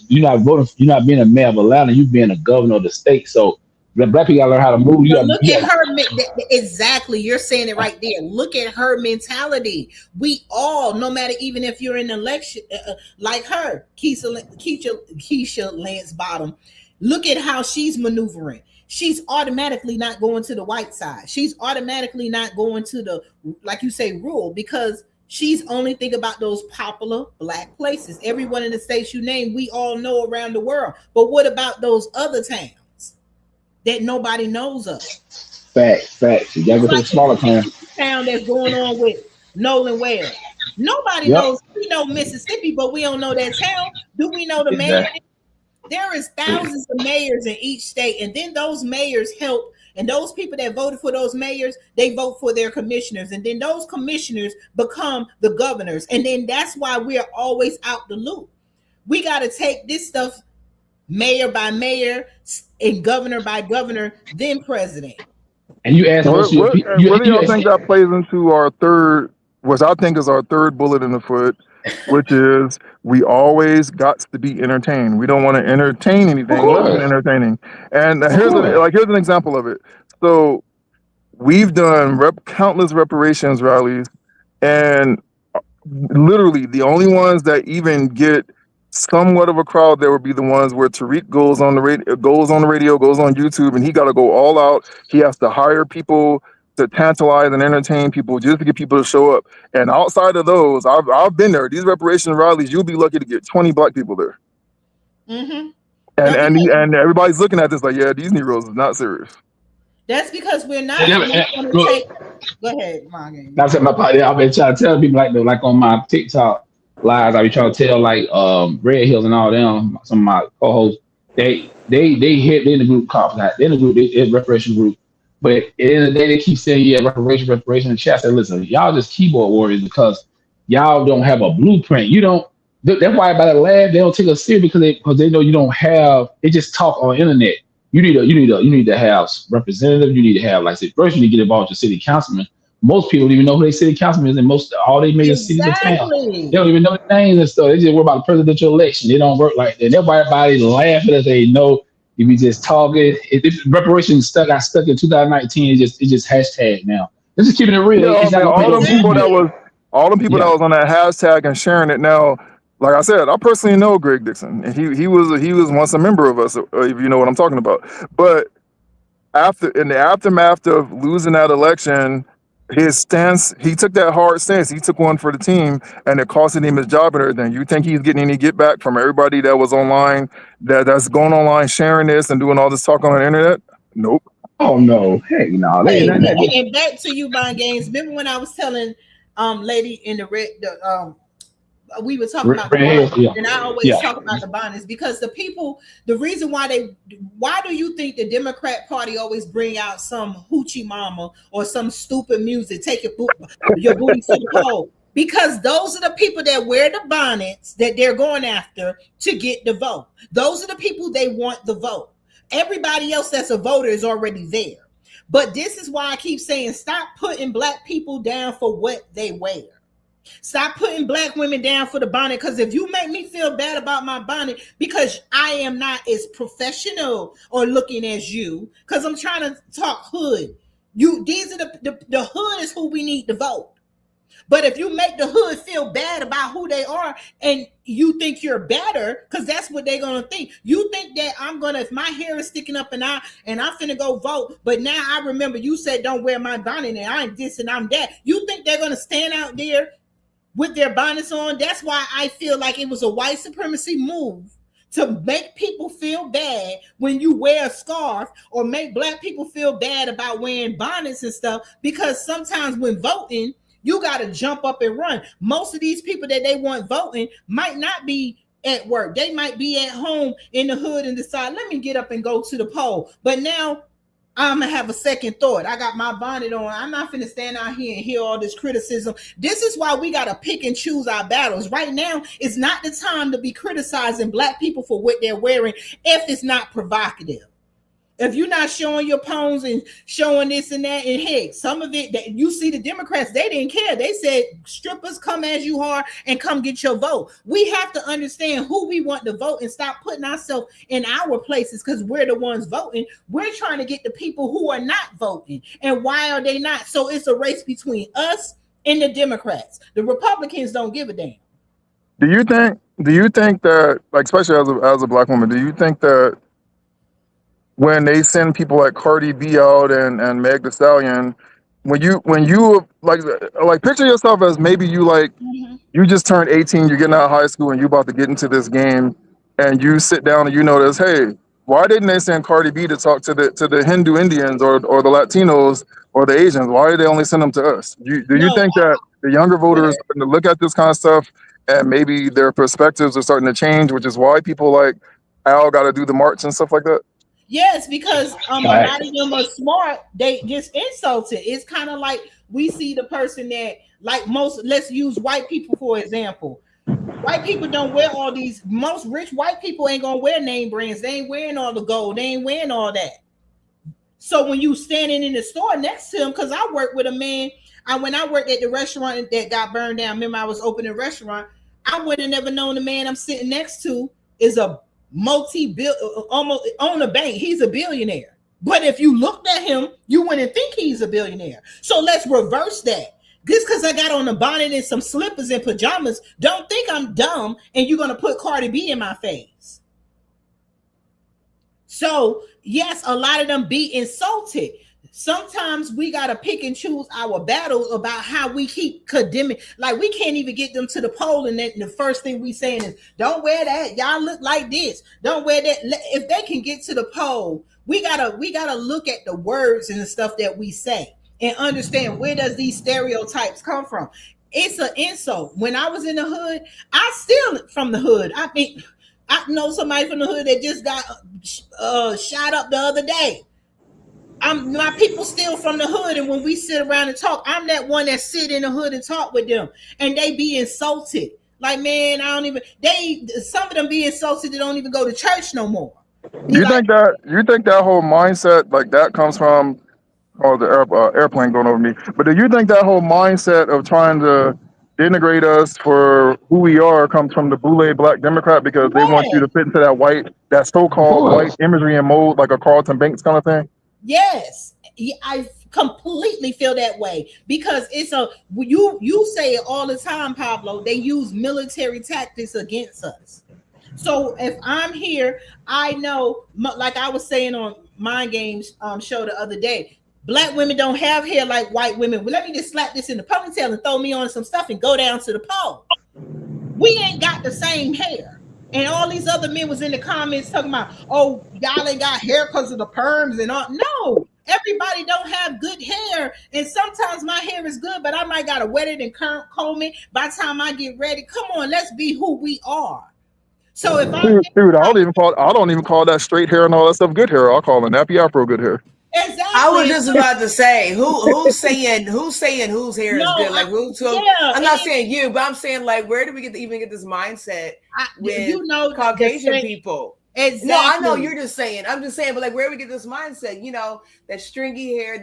you're not voting, you're not being a mayor of Atlanta, you're being a governor of the state. So black people gotta learn how to move. Look at her. Exactly. You're saying it right there. Look at her mentality. We all, no matter, even if you're in an election like her, Keisha Lance Bottom, look at how she's maneuvering. she's automatically not going to the white side. She's automatically not going to the, like you say, rural, because she's only think about those popular Black places. Everyone in the states you name, we all know around the world. But what about those other towns that nobody knows of? Facts. You gotta go to the smaller town. Town that's going on with Nolan Wales. Nobody knows. We know Mississippi, but we don't know that town. Do we know the mayor? There is thousands of mayors in each state, and then those mayors help. And those people that voted for those mayors, they vote for their commissioners. And then those commissioners become the governors. And then that's why we're always out the loop. We got to take this stuff mayor by mayor and governor by governor, then president. And you ask what do y'all think that plays into our third, which I think is our third bullet in the foot, which is we always got to be entertained. We don't want to entertain anything less than entertaining. And here's an example of it. So we've done countless reparations rallies, and literally the only ones that even get somewhat of a crowd there would be the ones where Tariq goes on the radio, goes on YouTube, and he got to go all out. He has to hire people to tantalize and entertain people just to get people to show up. And outside of those, I've been there. These reparation rallies, you'll be lucky to get 20 Black people there. Mm-hmm. And everybody's looking at this like, yeah, these Negroes is not serious. That's because we're not. Go ahead, Margaret. That's my part. I've been trying to tell people like on my TikTok lives, I be trying to tell like Red Hills and all them, some of my co-hosts, they hit in the group conference, they're in the group, they reparation group. But at the end of the day, they keep saying, yeah, reparation. And chat. I said, listen, y'all just keyboard warriors because y'all don't have a blueprint. You don't. That's why by the lab they don't take us serious because they know you don't have. They just talk on the internet. You need to have representatives. You need to have, like I said, first you need to get involved with your city councilman. Most people don't even know who their city councilman is, and all they major cities in town. They don't even know the names and stuff. They just worry about the presidential election. They don't work like that. And everybody laughing as they know. If you just talking, if reparations got stuck in 2019, it's just hashtag now. This is keeping it real. All the people that was on that hashtag and sharing it now. Like I said, I personally know Greg Dixon, and he was once a member of us, if you know what I'm talking about. But in the aftermath of losing that election, his stance, he took that hard stance. He took one for the team, and it costed him his job and everything. You think he's getting any get back from everybody that was online, that's going online sharing this and doing all this talk on the internet? Nope. Oh no, heck no. And back to you, Bond Games. Remember when I was telling lady in the red, we were talking about the bond, and I always talk about the bond is because the reason why do you think the Democrat Party always bring out some hoochie mama or some stupid music, take your booty to the pole? Because those are the people that wear the bonnets that they're going after to get the vote. Those are the people they want the vote. Everybody else that's a voter is already there. But this is why I keep saying, stop putting Black people down for what they wear. Stop putting Black women down for the bonnet, because if you make me feel bad about my bonnet because I am not as professional or looking as you, because I'm trying to talk hood. These are the hood is who we need to vote. But if you make the hood feel bad about who they are and you think you're better, because that's what they're gonna think. You think that if my hair is sticking up and I'm finna go vote, but now I remember you said don't wear my bonnet and I'm this and I'm that. You think they're gonna stand out there with their bonnets on? That's why I feel like it was a white supremacy move to make people feel bad when you wear a scarf, or make Black people feel bad about wearing bonnets and stuff, because sometimes when voting, you got to jump up and run. Most of these people that they want voting might not be at work. They might be at home in the hood and decide, let me get up and go to the poll. But now I'm going to have a second thought. I got my bonnet on. I'm not going to stand out here and hear all this criticism. This is why we got to pick and choose our battles. Right now, it's not the time to be criticizing Black people for what they're wearing if it's not provocative. If you're not showing your poems and showing this and that, and heck, some of it that you see the Democrats, they didn't care. They said, strippers, come as you are and come get your vote. We have to understand who we want to vote and stop putting ourselves in our places because we're the ones voting. We're trying to get the people who are not voting. And why are they not? So it's a race between us and the Democrats. The Republicans don't give a damn. Do you think that, like, especially as a Black woman, do you think that when they send people like Cardi B out and Meg Thee Stallion, when you like picture yourself as maybe you like you just turned 18, you're getting out of high school and you're about to get into this game, and you sit down and you notice, hey, why didn't they send Cardi B to talk to the Hindu Indians or the Latinos or the Asians? Why did they only send them to us? Do you think that the younger voters are starting to look at this kind of stuff and maybe their perspectives are starting to change, which is why people like Al got to do the march and stuff like that? Yes, because a lot of them are smart. They just insulted. It's kind of like we see the person that, like most, let's use white people for example. White people don't wear all these. Most rich white people ain't gonna wear name brands. They ain't wearing all the gold. They ain't wearing all that. So when you standing in the store next to him, because I worked with a man, when I worked at the restaurant that got burned down, remember I was opening a restaurant, I would have never known the man I'm sitting next to is a almost own a bank. He's a billionaire. But if you looked at him, you wouldn't think he's a billionaire. So let's reverse that. Just because I got on a bonnet and some slippers and pajamas, don't think I'm dumb and you're going to put Cardi B in my face. So yes, a lot of them be insulted. Sometimes we got to pick and choose our battles about how we keep condemning. Like we can't even get them to the poll, and then the first thing we saying is, don't wear that. Y'all look like this. Don't wear that. If they can get to the poll, we gotta look at the words and the stuff that we say and understand where does these stereotypes come from. It's an insult. When I was in the hood, I still from the hood. I mean, I know somebody from the hood that just got shot up the other day. My people still from the hood, and when we sit around and talk, I'm that one that sit in the hood and talk with them, and they be insulted. Like, man, some of them be insulted. They don't even go to church no more. You think that whole mindset like that comes from the airplane going over me? But do you think that whole mindset of trying to denigrate us for who we are comes from the boule black Democrat because they want you to fit into that so-called white imagery and mold, like a Carlton Banks kind of thing? Yes, I completely feel that way because you say it all the time, Pablo. They use military tactics against us. So if I'm here, I know, like I was saying on Mind Games show the other day, black women don't have hair like white women. Well, let me just slap this in the ponytail and throw me on some stuff and go down to the pole. We ain't got the same hair. And all these other men was in the comments talking about, oh, y'all ain't got hair because of the perms and all. No, everybody don't have good hair. And sometimes my hair is good, but I might got to wet it and comb it by the time I get ready. Come on, let's be who we are. So if I don't even call that straight hair and all that stuff good hair. I'll call it nappy afro good hair. Exactly. I was just about to say who's saying whose hair is good? Like I'm not saying you, but I'm saying like where do we even get this mindset with Caucasian people? Exactly. No, I know you're just saying. I'm just saying, but like where do we get this mindset? You know, that stringy hair,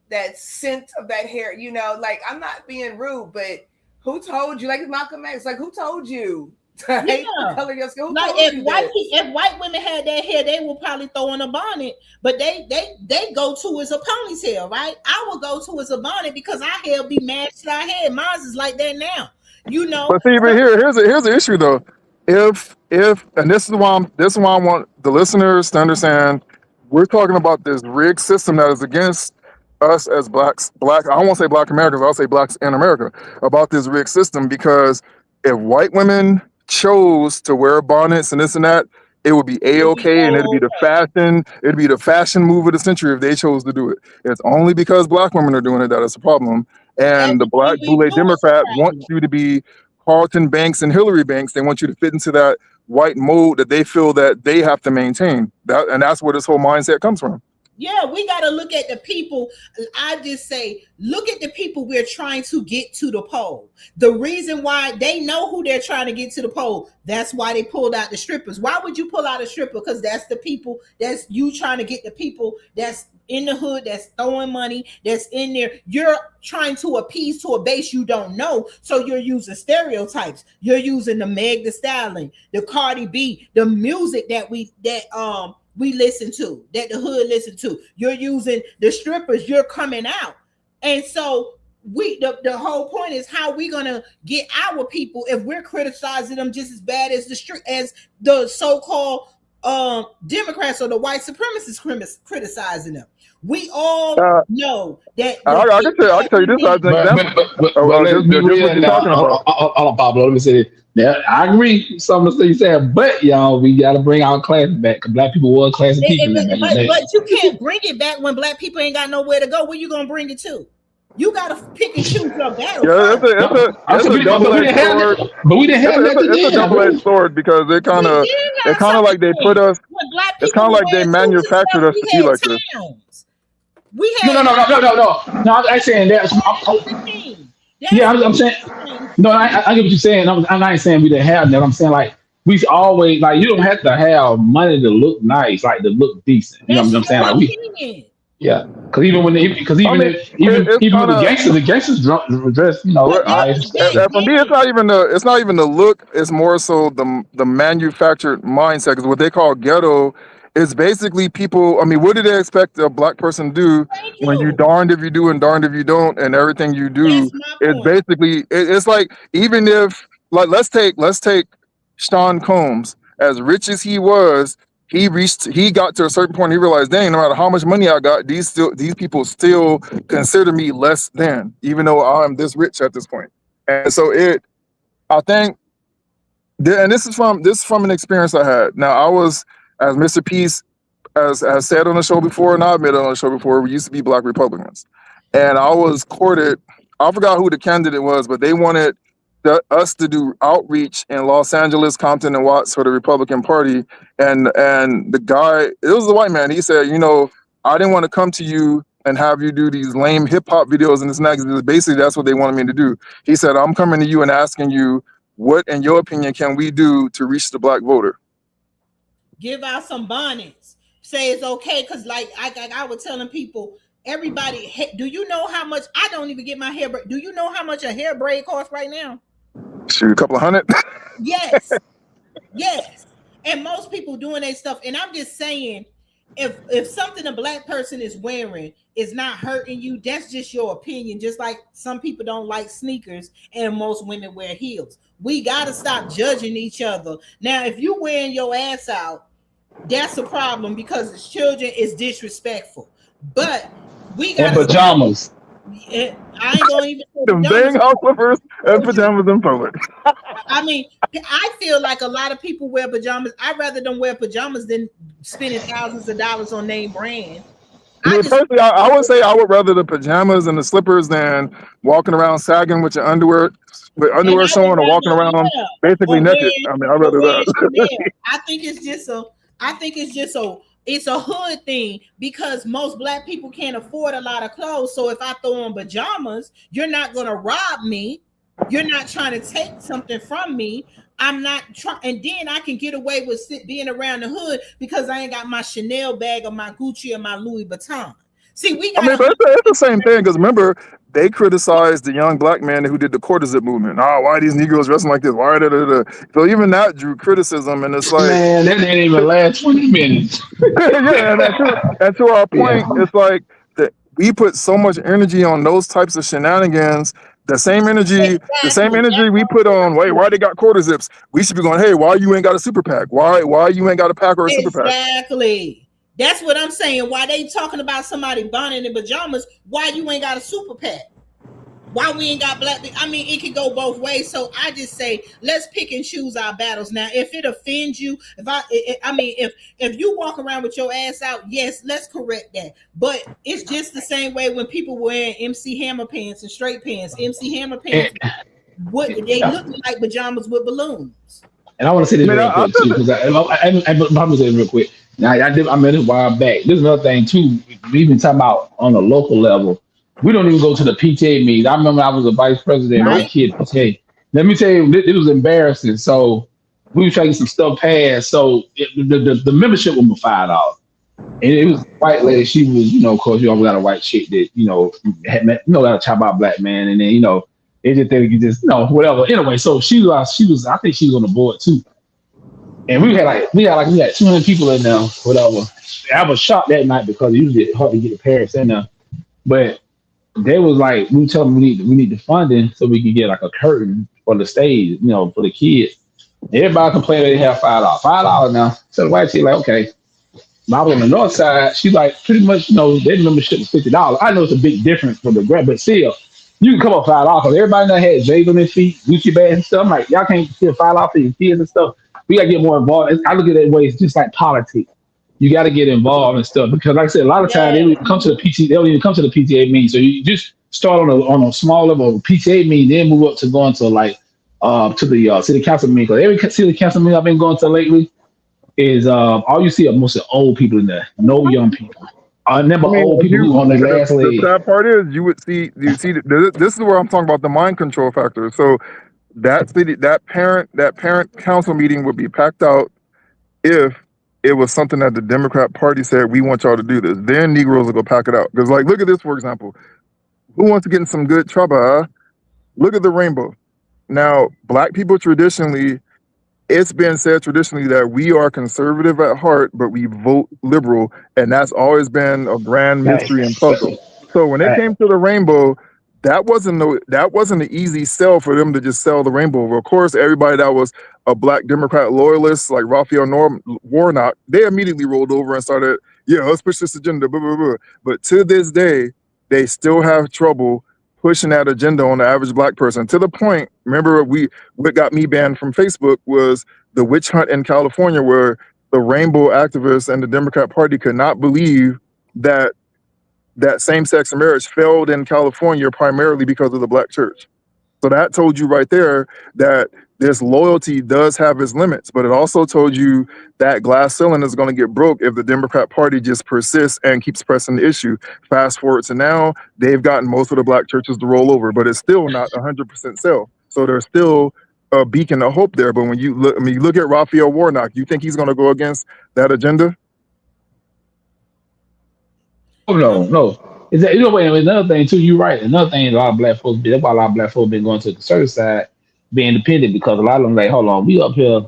that scent of that hair. You know, like I'm not being rude, but who told you? Like Malcolm X, like who told you? Yeah. Like if white women had that hair, they would probably throw on a bonnet, but they go to as a ponytail, right? I will go to as a bonnet because our hair be matched to our head. Mine is like that now, you know. But see, but here's the issue though. If and this is why I want the listeners to understand, we're talking about this rigged system that is against us as black. I won't say black Americans, I'll say blacks in America, about this rigged system, because if white women chose to wear bonnets and this and that, it would be a-okay, and it'd be the fashion move of the century if they chose to do it. It's only because black women are doing it that it's a problem. And the black boule Democrat wants you to be Carlton Banks and Hillary Banks. They want you to fit into that white mold that they feel that they have to maintain. And that's where this whole mindset comes from. Yeah, we got to look at the people. I just say, look at the people we're trying to get to the poll. The reason why they know who they're trying to get to the poll, that's why they pulled out the strippers. Why would you pull out a stripper? Because that's the people, that's you trying to get the people that's in the hood, that's throwing money, that's in there. You're trying to appease to a base you don't know. So you're using stereotypes. You're using the Meg Thee Stallion, the Cardi B, the music that we listen to, that the hood listen to. You're using the strippers, you're coming out. And so the whole point is how we gonna get our people if we're criticizing them just as bad as the so-called Democrats or the white supremacists criticizing them. We all know that. I can tell you this as an example. But let's be real what you're now. talking about. Pablo, let me say this. Now, I agree with some of the things you said, but y'all, we got to bring our class back because black people were classy people. But you can't bring it back when black people ain't got nowhere to go. Where you gonna bring it to? You gotta pick and choose your battle. Yeah, it's a double-edged sword. But we didn't have that. It's a double-edged sword because it kind of like they put us. It's kind of like they manufactured us to be like this. We had No. I'm saying that. I'm saying. No, I get what you're saying. I'm not saying we didn't have that. I'm saying like we always like you don't have to have money to look nice, like to look decent. You know what I'm saying? Like yeah, because even when with the gangsters dress, you know. For me, it's not even the look. It's more so the manufactured mindset. Because what they call ghetto is basically people. I mean, what do they expect a black person to do when you darned if you do and darned if you don't, and everything you do is basically. It's like even if like let's take Sean Combs, as rich as he was. He got to a certain point. He realized, dang, no matter how much money I got, these people still consider me less than, even though I'm this rich at this point. And so I think, and this is from an experience I had. Now I was, as Mr. Peace has said on the show before, and I admitted on the show before, we used to be black Republicans, and I was courted. I forgot who the candidate was, but they wanted us to do outreach in Los Angeles, Compton, and Watts for the Republican Party. And the guy, it was a white man, he said, you know, I didn't want to come to you and have you do these lame hip hop videos and this and that. Basically, that's what they wanted me to do. He said, I'm coming to you and asking you, what, in your opinion, can we do to reach the black voter? Give out some bonnets. Say it's okay, because like I was telling people, everybody, do you know how much, I don't even get my hair braid. Do you know how much a hair braid costs right now? Shoot, a couple of $100. Yes. And most people doing their stuff. And I'm just saying, if something a black person is wearing is not hurting you, that's just your opinion. Just like some people don't like sneakers and most women wear heels. We got to stop judging each other. Now, if you wearing your ass out, that's a problem because it's children, is disrespectful. But we got pajamas. I ain't gonna even them dang house slippers and pajamas in public. I mean, I feel like a lot of people wear pajamas. I'd rather them wear pajamas than spending thousands of dollars on name brand. Personally, I would say I would rather the pajamas and the slippers than walking around sagging with your underwear showing or walking around basically naked. I mean, I'd rather that. I think it's a hood thing because most black people can't afford a lot of clothes. So if I throw on pajamas, you're not going to rob me. You're not trying to take something from me. I'm not trying. And then I can get away with being around the hood because I ain't got my Chanel bag or my Gucci or my Louis Vuitton. See, but it's the same thing because remember, they criticized the young black man who did the quarter zip movement. Why are these Negroes dressing like this? Why So even that drew criticism, and it's like, man, that didn't even last 20 minutes. and to our point, it's like that we put so much energy on those types of shenanigans. The same energy we put on, why they got quarter zips? We should be going, hey, why you ain't got a super PAC? Why you ain't got a pack or a super PAC? Exactly. That's what I'm saying. Why they talking about somebody bonnet in pajamas? Why you ain't got a super PAC? Why we ain't got black? I mean, it could go both ways. So I just say, let's pick and choose our battles. Now, if it offends you, if you walk around with your ass out, yes, let's correct that. But it's just the same way when people wearing MC Hammer pants and straight pants. MC Hammer pants, they look like pajamas with balloons. And I want to say this real quick too, because I'm say real quick. Now, I met it a while back. There's another thing too. We even talking about on a local level. We don't even go to the PTA meetings. I remember I was a vice president of a kid PTA. Let me tell you, it was embarrassing. So we were trying to get some stuff passed. So the membership was $5. And it was a white lady. She was, of course, you always got a white chick that, had met, got to chop out black man. And then, they just think you just, whatever. Anyway, so she was, I think she was on the board too. And we had 200 people in there, whatever. I was shocked that night because usually it's hard to get the parents in there. But they was like, we tell them we need the funding so we can get like a curtain for the stage, for the kids. Everybody complained they have $5. $5 now. So the white chick like, okay. When I was on the north side, she like pretty much, their membership was $50. I know it's a big difference for the grad, but still, you can come up $5 because everybody that had J's on their feet, Gucci bags and stuff. I'm like, y'all can't still $5 for your kids and stuff. We gotta get more involved. I look at it way it's just like politics. You got to get involved and stuff because, like I said, a lot of times they don't even come to the PTA. They don't even come to the PTA meeting. So you just start on a small level of PTA meeting, then move up to going to like to the city council meeting. Because every city council meeting I've been going to lately is all you see are mostly old people in there, no young people. I remember old people who on their last leg. The sad part is you see this is where I'm talking about the mind control factor. So that parent council meeting would be packed out if it was something that the Democrat Party said, we want y'all to do this. Then Negroes will go pack it out. Because, like, look at this, for example. Who wants to get in some good trouble, huh? Look at the rainbow. Now, black people traditionally, it's been said traditionally that we are conservative at heart, but we vote liberal. And that's always been a grand mystery and puzzle. So when it came to the rainbow, that wasn't an easy sell for them to just sell the rainbow. Of course, everybody that was a black Democrat loyalist like Raphael Warnock, they immediately rolled over and started, let's push this agenda, blah, blah, blah. But to this day, they still have trouble pushing that agenda on the average black person. To the point, remember what got me banned from Facebook was the witch hunt in California where the rainbow activists and the Democrat Party could not believe that same-sex marriage failed in California primarily because of the black church. So that told you right there that this loyalty does have its limits, but it also told you that glass ceiling is going to get broke if the Democrat Party just persists and keeps pressing the issue. Fast forward to now, they've gotten most of the black churches to roll over, but it's still not 100% sell. So there's still a beacon of hope there. But when you look at Raphael Warnock, you think he's going to go against that agenda? Oh, no. Is that another thing too? You're right. Another thing, a lot of black folks. That's why a lot of black folks been going to the conservative side, be independent because a lot of them like, hold on, we up here,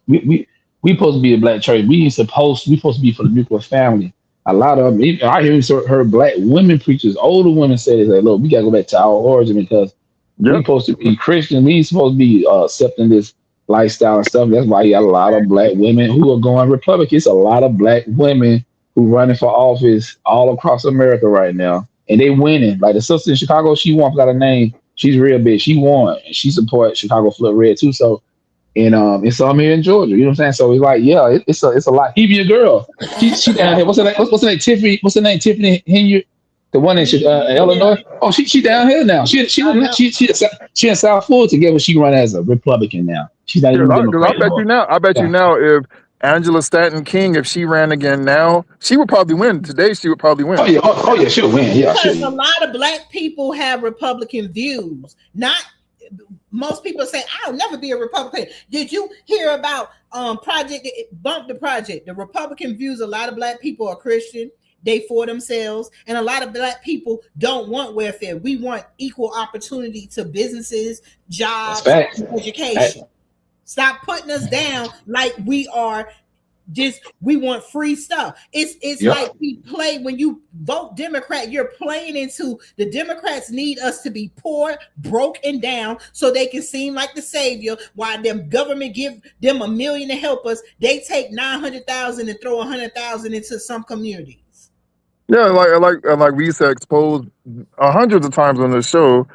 we supposed to be a black church. We supposed to be for the nuclear family. A lot of them, I heard black women preachers, older women say, look, we gotta go back to our origin because we're supposed to be Christian. We ain't supposed to be accepting this lifestyle and stuff. That's why you got a lot of black women who are going Republican. It's a lot of black women who running for office all across America right now. And they winning. Like the sister in Chicago, she won, forgot her name. She's real big. She won. And she supports Chicago Flood Red too. So, and it's some here in Georgia. You know what I'm saying? So it's like, it's a lot. He be a girl. She down here. What's her name? Tiffany. What's her name? Tiffany Henry, the one in Illinois. Oh, she down here now. She in South Florida together. She run as a Republican now. She's not even Democrat. I bet you now if Angela Stanton King, if she ran again now, she would probably win. Today, she would probably win. Oh yeah, she'll win. Yeah, because a lot of black people have Republican views. Most people say, I'll never be a Republican. Did you hear about Project Bump the Project? The Republican views, a lot of black people are Christian. They for themselves. And a lot of black people don't want welfare. We want equal opportunity to businesses, jobs, and education. Stop putting us down like we are we want free stuff. It's like we play when you vote Democrat, you're playing into the Democrats need us to be poor, broke, and down so they can seem like the savior. While them government give them $1 million to help us, they take 900,000 and throw 100,000 into some communities. Yeah, like we used to expose hundreds of times on the show,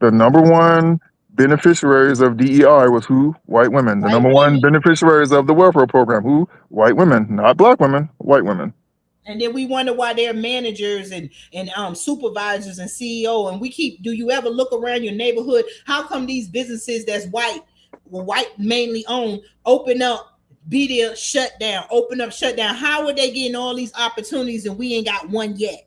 the number one beneficiaries of DEI was who? White women. The number one beneficiaries of the welfare program, who? White women, not black women, white women. And then we wonder why they're managers and supervisors and CEO. And we do you ever look around your neighborhood? How come these businesses that's white mainly owned, open up, be there, shut down, open up, shut down? How are they getting all these opportunities and we ain't got one yet?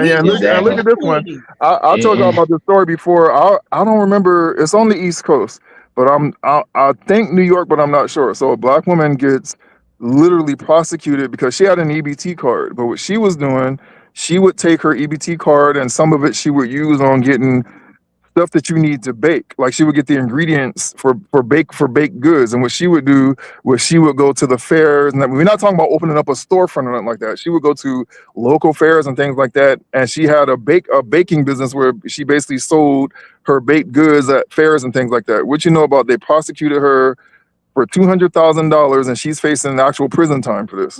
Yeah, look at this one. I told y'all about this story before. I don't remember. It's on the East Coast, but I think New York, but I'm not sure. So a black woman gets literally prosecuted because she had an EBT card. But what she was doing, she would take her EBT card and some of it she would use on getting stuff that you need to bake. Like she would get the ingredients for baked goods. And what she would do was she would go to the fairs, and we're not talking about opening up a storefront or nothing like that. She would go to local fairs and things like that. And she had a baking business where she basically sold her baked goods at fairs and things like that. What you know about, they prosecuted her for $200,000, and she's facing actual prison time for this.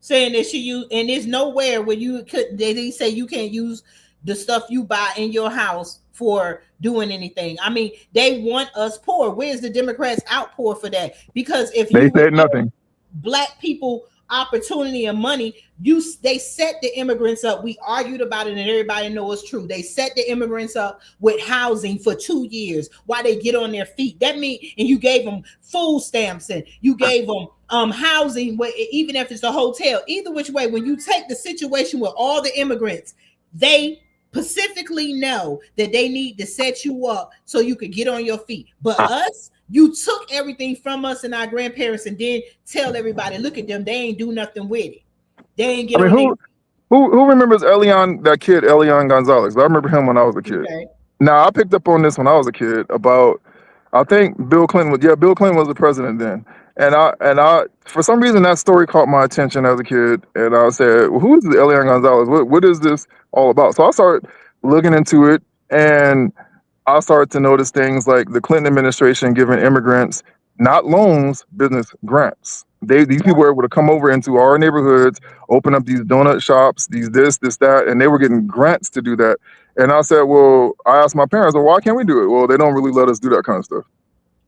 Saying that she used, and there's nowhere where you could, they say you can't use the stuff you buy in your house for doing anything. I mean, they want us poor. Where's the Democrats outpour for that? Because if They you said nothing. Black people opportunity and money, they set the immigrants up. We argued about it and everybody knows it's true. They set the immigrants up with housing for 2 years while they get on their feet. That means, and you gave them food stamps and you gave them housing, even if it's a hotel. Either which way, when you take the situation with all the immigrants, they specifically know that they need to set you up so you could get on your feet. But us, you took everything from us and our grandparents and then tell everybody, look at them, they ain't do nothing with it. They ain't get on who remembers that kid Elian Gonzalez? I remember him when I was a kid. Okay. Now I picked up on this when I was a kid about, I think Bill Clinton was the president then. And I for some reason that story caught my attention as a kid, and I said, well, who is Elian Gonzalez? What is this all about? So I started looking into it, and I started to notice things like the Clinton administration giving immigrants not loans, business grants. These people were able to come over into our neighborhoods, open up these donut shops, this, that, and they were getting grants to do that. And I said, well, I asked my parents, well, why can't we do it? Well, they don't really let us do that kind of stuff.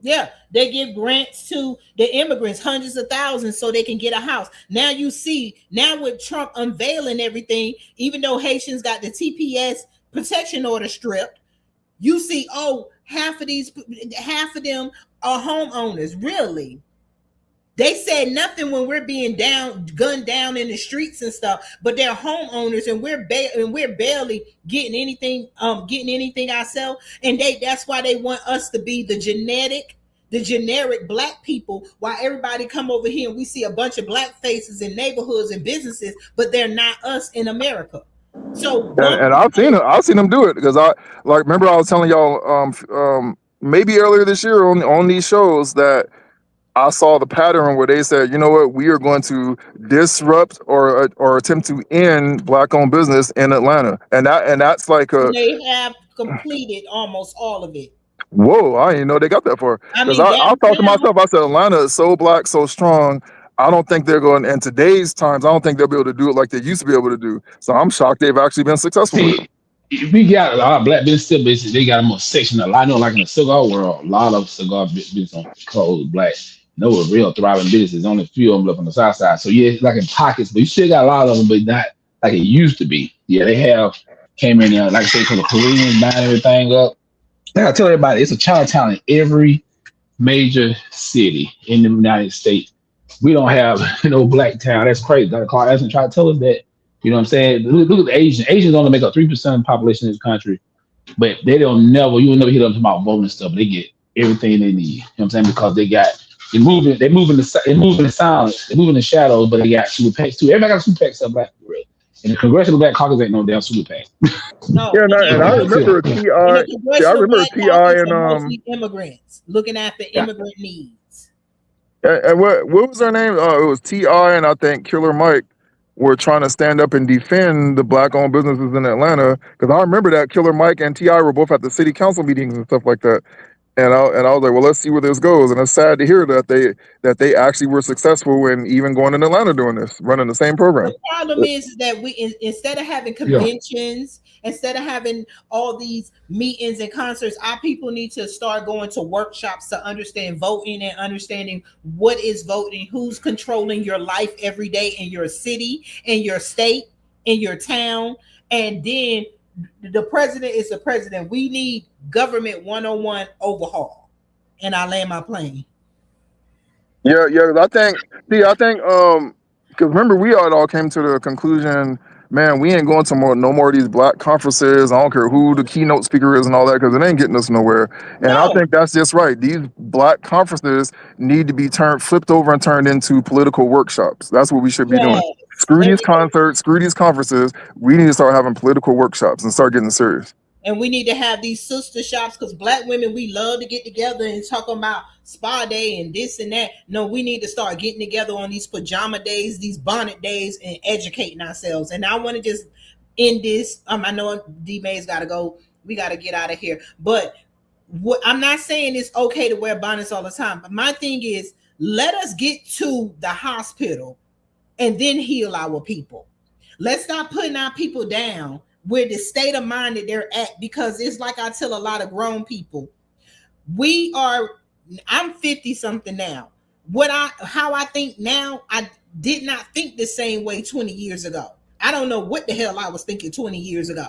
Yeah, they give grants to the immigrants, hundreds of thousands, so they can get a house. Now you see, now with Trump unveiling everything, even though Haitians got the TPS protection order stripped, you see, half of them are homeowners. Really? They said nothing when we're being gunned down in the streets and stuff, but they're homeowners, and we're barely getting anything ourselves. And that's why they want us to be the generic Black people. While everybody come over here and we see a bunch of Black faces in neighborhoods and businesses, but they're not us in America. So and I've seen them do it, because I remember I was telling y'all maybe earlier this year on these shows that I saw the pattern where they said, you know what, we are going to disrupt or attempt to end Black-owned business in Atlanta, and that's like they have completed almost all of it. Whoa, I didn't know they got that far. Because I thought to myself, I said, Atlanta is so Black, so strong. I don't think they're going, in today's times, I don't think they'll be able to do it like they used to be able to do. So I'm shocked they've actually been successful with it. We got a lot of Black businesses. They got them on section. I know, like in the cigar world, a lot of cigar business on closed Black. No real thriving businesses. Only a few of them left on the south side. So yeah, it's like in pockets, but you still got a lot of them, but not like it used to be. Yeah, they have came in there, like I said, because the Koreans buying everything up. I gotta tell everybody, it's a Chinatown in every major city in the United States. We don't have no Black town. That's crazy. Got to call us and try to tell us that. You know what I'm saying? Look at the Asians. Asians only make up 3% of the population in this country, but you will never hear them talk about voting stuff. But they get everything they need. You know what I'm saying? Because they move in the silence, they move in the shadows, but they got super PACs too. Everybody got super PACs up Black for real. And the Congressional Black Caucus ain't no damn super PAC. No. Yeah, and I remember T.I. and mostly immigrants looking at the immigrant needs. And what was her name? It was T.I. and I think Killer Mike were trying to stand up and defend the Black-owned businesses in Atlanta. Because I remember that Killer Mike and T.I. were both at the city council meetings and stuff like that. And I was like, well, let's see where this goes. And it's sad to hear that they actually were successful in even going in Atlanta doing this, running the same program. The problem is that we, instead of having conventions, instead of having all these meetings and concerts, our people need to start going to workshops to understand voting and understanding what is voting, who's controlling your life every day in your city, in your state, in your town. And then the president is the president. We need government 101 overhaul. And I land my plane. Yeah. I think because remember we all came to the conclusion, man, we ain't going to no more of these Black conferences. I don't care who the keynote speaker is and all that, because it ain't getting us nowhere. And I think that's just right. These Black conferences need to be flipped over and turned into political workshops. That's what we should be doing. Screw these concerts, screw these conferences. We need to start having political workshops and start getting serious. And we need to have these sister shops, because Black women, we love to get together and talk about spa day and this and that. No, we need to start getting together on these pajama days, these bonnet days, and educating ourselves. And I want to just end this. I know D-May's got to go. We got to get out of here. But I'm not saying it's okay to wear bonnets all the time, but my thing is, let us get to the hospital and then heal our people. Let's stop putting our people down with the state of mind that they're at, because it's like I tell a lot of grown people, I'm 50 something now. How I think now, I did not think the same way 20 years ago. I don't know what the hell I was thinking 20 years ago,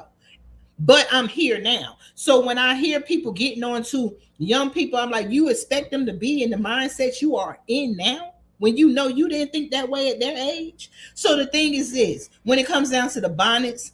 but I'm here now. So when I hear people getting on to young people, I'm like, you expect them to be in the mindset you are in now when you know you didn't think that way at their age? So the thing is this, when it comes down to the bonnets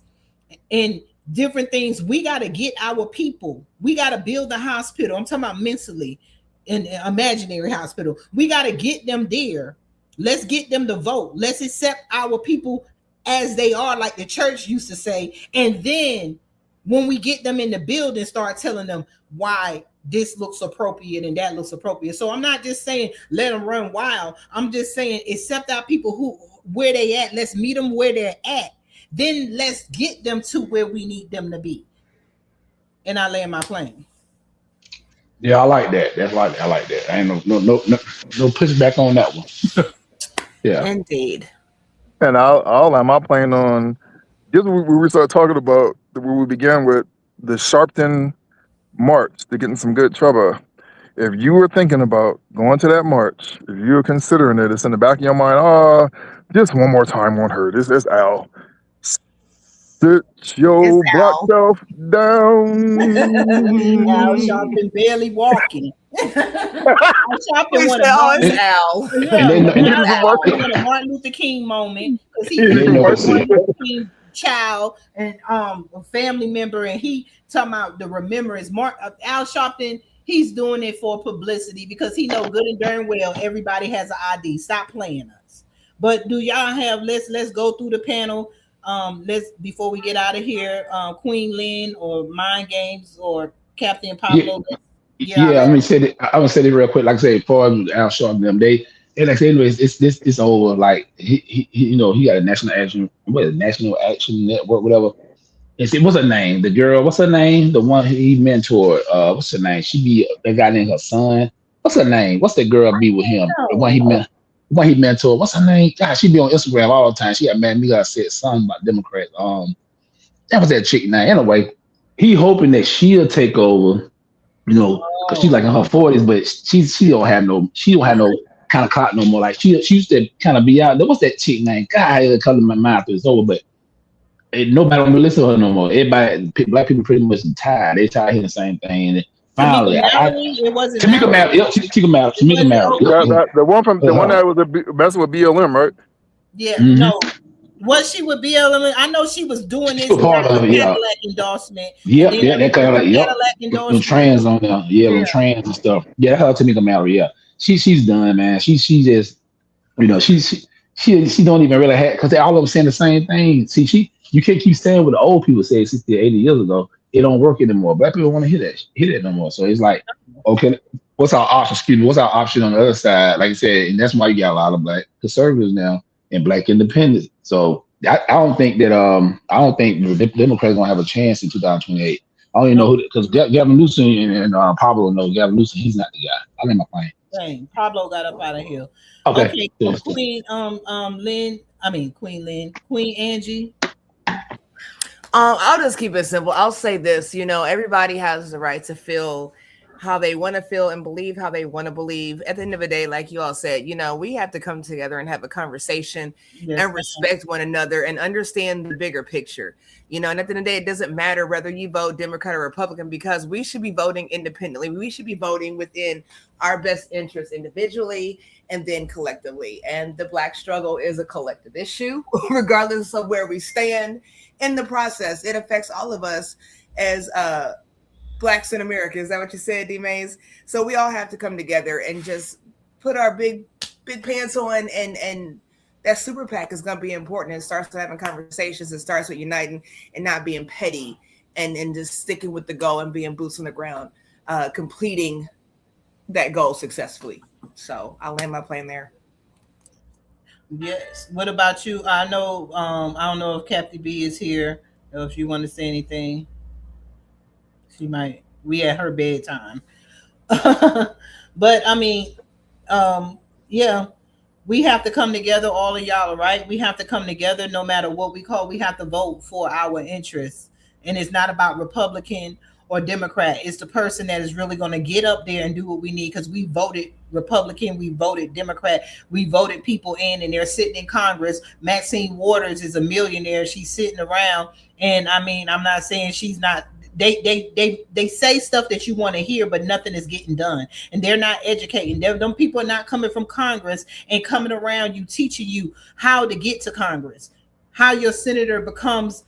and different things, we got to get our people. We got to build the hospital. I'm talking about mentally, an imaginary hospital. We got to get them there. Let's get them to vote. Let's accept our people as they are, like the church used to say. And then when we get them in the building, start telling them why this looks appropriate and that looks appropriate. So I'm not just saying let them run wild. I'm just saying accept our people where they at. Let's meet them where they're at. Then let's get them to where we need them to be. And I land my plane. Yeah, I like that. I like that. I ain't no pushback on that one. Yeah. Indeed. And I'll land my plane on just when we started talking about where we began with the Sharpton march to get in some good trouble. If you were thinking about going to that march, if you were considering it, it's in the back of your mind, just one more time won't hurt. It's Al. Sit your black self down. Al Sharpton barely walking. Al Sharpton won a Martin Luther King moment because he was a Martin Luther King child and a family member, and he talking about the remembrance. Al Sharpton, he's doing it for publicity because he know good and darn well everybody has an ID. Stop playing us. But do y'all have? Let's go through the panel. Let's before we get out of here, Queen Lynn or Mind Games or Captain Pablo. I'm gonna say it real quick. Like I said, for Al Sharpton, them they like I said, anyways, it's over. Like he he got a National Action Network, whatever. What's her name? The girl, what's her name? The one he mentored. What's her name? That guy named her son. What's her name? What's that girl be with him? The one he mentored. What's her name? God, she be on Instagram all the time. She got mad. Me got said something about Democrats. That was that chick name. Anyway, he hoping that she'll take over. Because she's like in her 40s, but she don't have no kind of clout no more. Like she used to kind of be out there. What's that chick name? God, it come to my mouth. It's over, but nobody don't listen to her no more. Everybody, black people, pretty much tired. They tired hearing the same thing. And finally, it wasn't Tamika Mallory. Yep, Tamika Mallory. The one that was messing with BLM, right? Yeah, no. Was she with BLM? I know she was doing this part of it, Cadillac endorsement. That kind of like Cadillac endorsement. Trans on there, with trans and stuff. Yeah, her Tamika Mallory. Yeah, she's done, man. She just, she don't even really have, because they all of them saying the same thing. See, you can't keep saying what the old people said 60 or 80 years ago. It don't work anymore. Black people want to hear that no more. So it's like, okay, what's our option? Excuse me, what's our option on the other side? Like I said, and that's why you got a lot of black conservatives now and black independents. So I don't think that the Democrats gonna have a chance in 2028. I don't even know who, because Gavin Newsom and Pablo know Gavin Newsom. He's not the guy. I mean, my plan. Dang, Pablo got up out of here. Okay. Queen Angie. I'll just keep it simple. I'll say this, everybody has the right to feel how they want to feel and believe how they want to believe. At the end of the day, like you all said, we have to come together and have a conversation and respect one another and understand the bigger picture. And at the end of the day, it doesn't matter whether you vote Democrat or Republican, because we should be voting independently. We should be voting within our best interests individually and then collectively. And the Black struggle is a collective issue, regardless of where we stand in the process. It affects all of us as Blacks in America. Is that what you said, D. Mays? So we all have to come together and just put our big pants on, and that super PAC is going to be important. It starts with having conversations. It starts with uniting and not being petty and just sticking with the goal and being boots on the ground, completing that goal successfully. So I'll land my plane there. Yes. What about you? I know, I don't know if Kathy B is here, or if you want to say anything. She might we at her bedtime. But I mean, yeah, we have to come together, all of y'all, right? We have to come together no matter what we call. We have to vote for our interests. And it's not about Republican or Democrat. It's the person that is really going to get up there and do what we need, because we voted Republican, we voted Democrat, we voted people in, and they're sitting in Congress. Maxine Waters is a millionaire. She's sitting around. And I mean, I'm not saying she's not. They say stuff that you want to hear, but nothing is getting done, and they're not educating. Them people are not coming from Congress and coming around you, teaching you how to get to Congress, how your senator becomes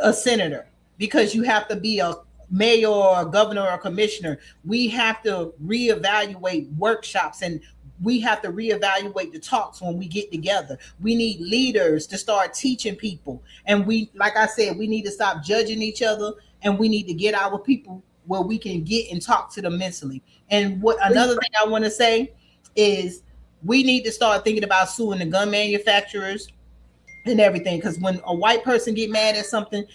a senator, because you have to be a mayor or a governor or a commissioner. We have to reevaluate workshops, and we have to reevaluate the talks when we get together. We need leaders to start teaching people, and we, like I said, we need to stop judging each other, and we need to get our people where we can get and talk to them mentally. And what another thing I want to say is, we need to start thinking about suing the gun manufacturers and everything, because when a white person get mad at something,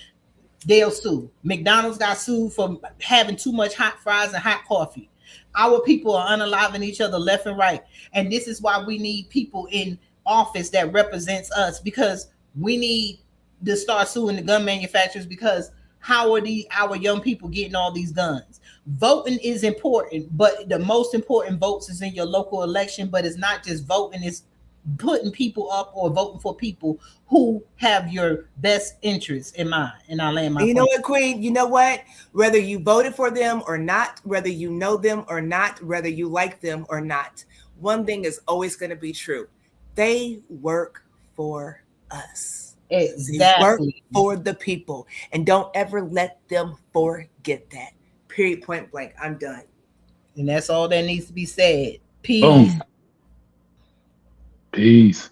they'll sue. McDonald's got sued for having too much hot fries and hot coffee. Our people are unaliving each other left and right, and this is why we need people in office that represents us, because we need to start suing the gun manufacturers, because how are our young people getting all these guns? Voting is important, but the most important votes is in your local election. But it's not just voting, it's putting people up or voting for people who have your best interests in mind. And I'll land my You know point. what, Queen? You know what? Whether you voted for them or not, whether you know them or not, whether you like them or not, one thing is always going to be true. They work for us. Exactly. They work for the people. And don't ever let them forget that. Period, point blank. I'm done. And that's all that needs to be said. Peace. Boom. Peace.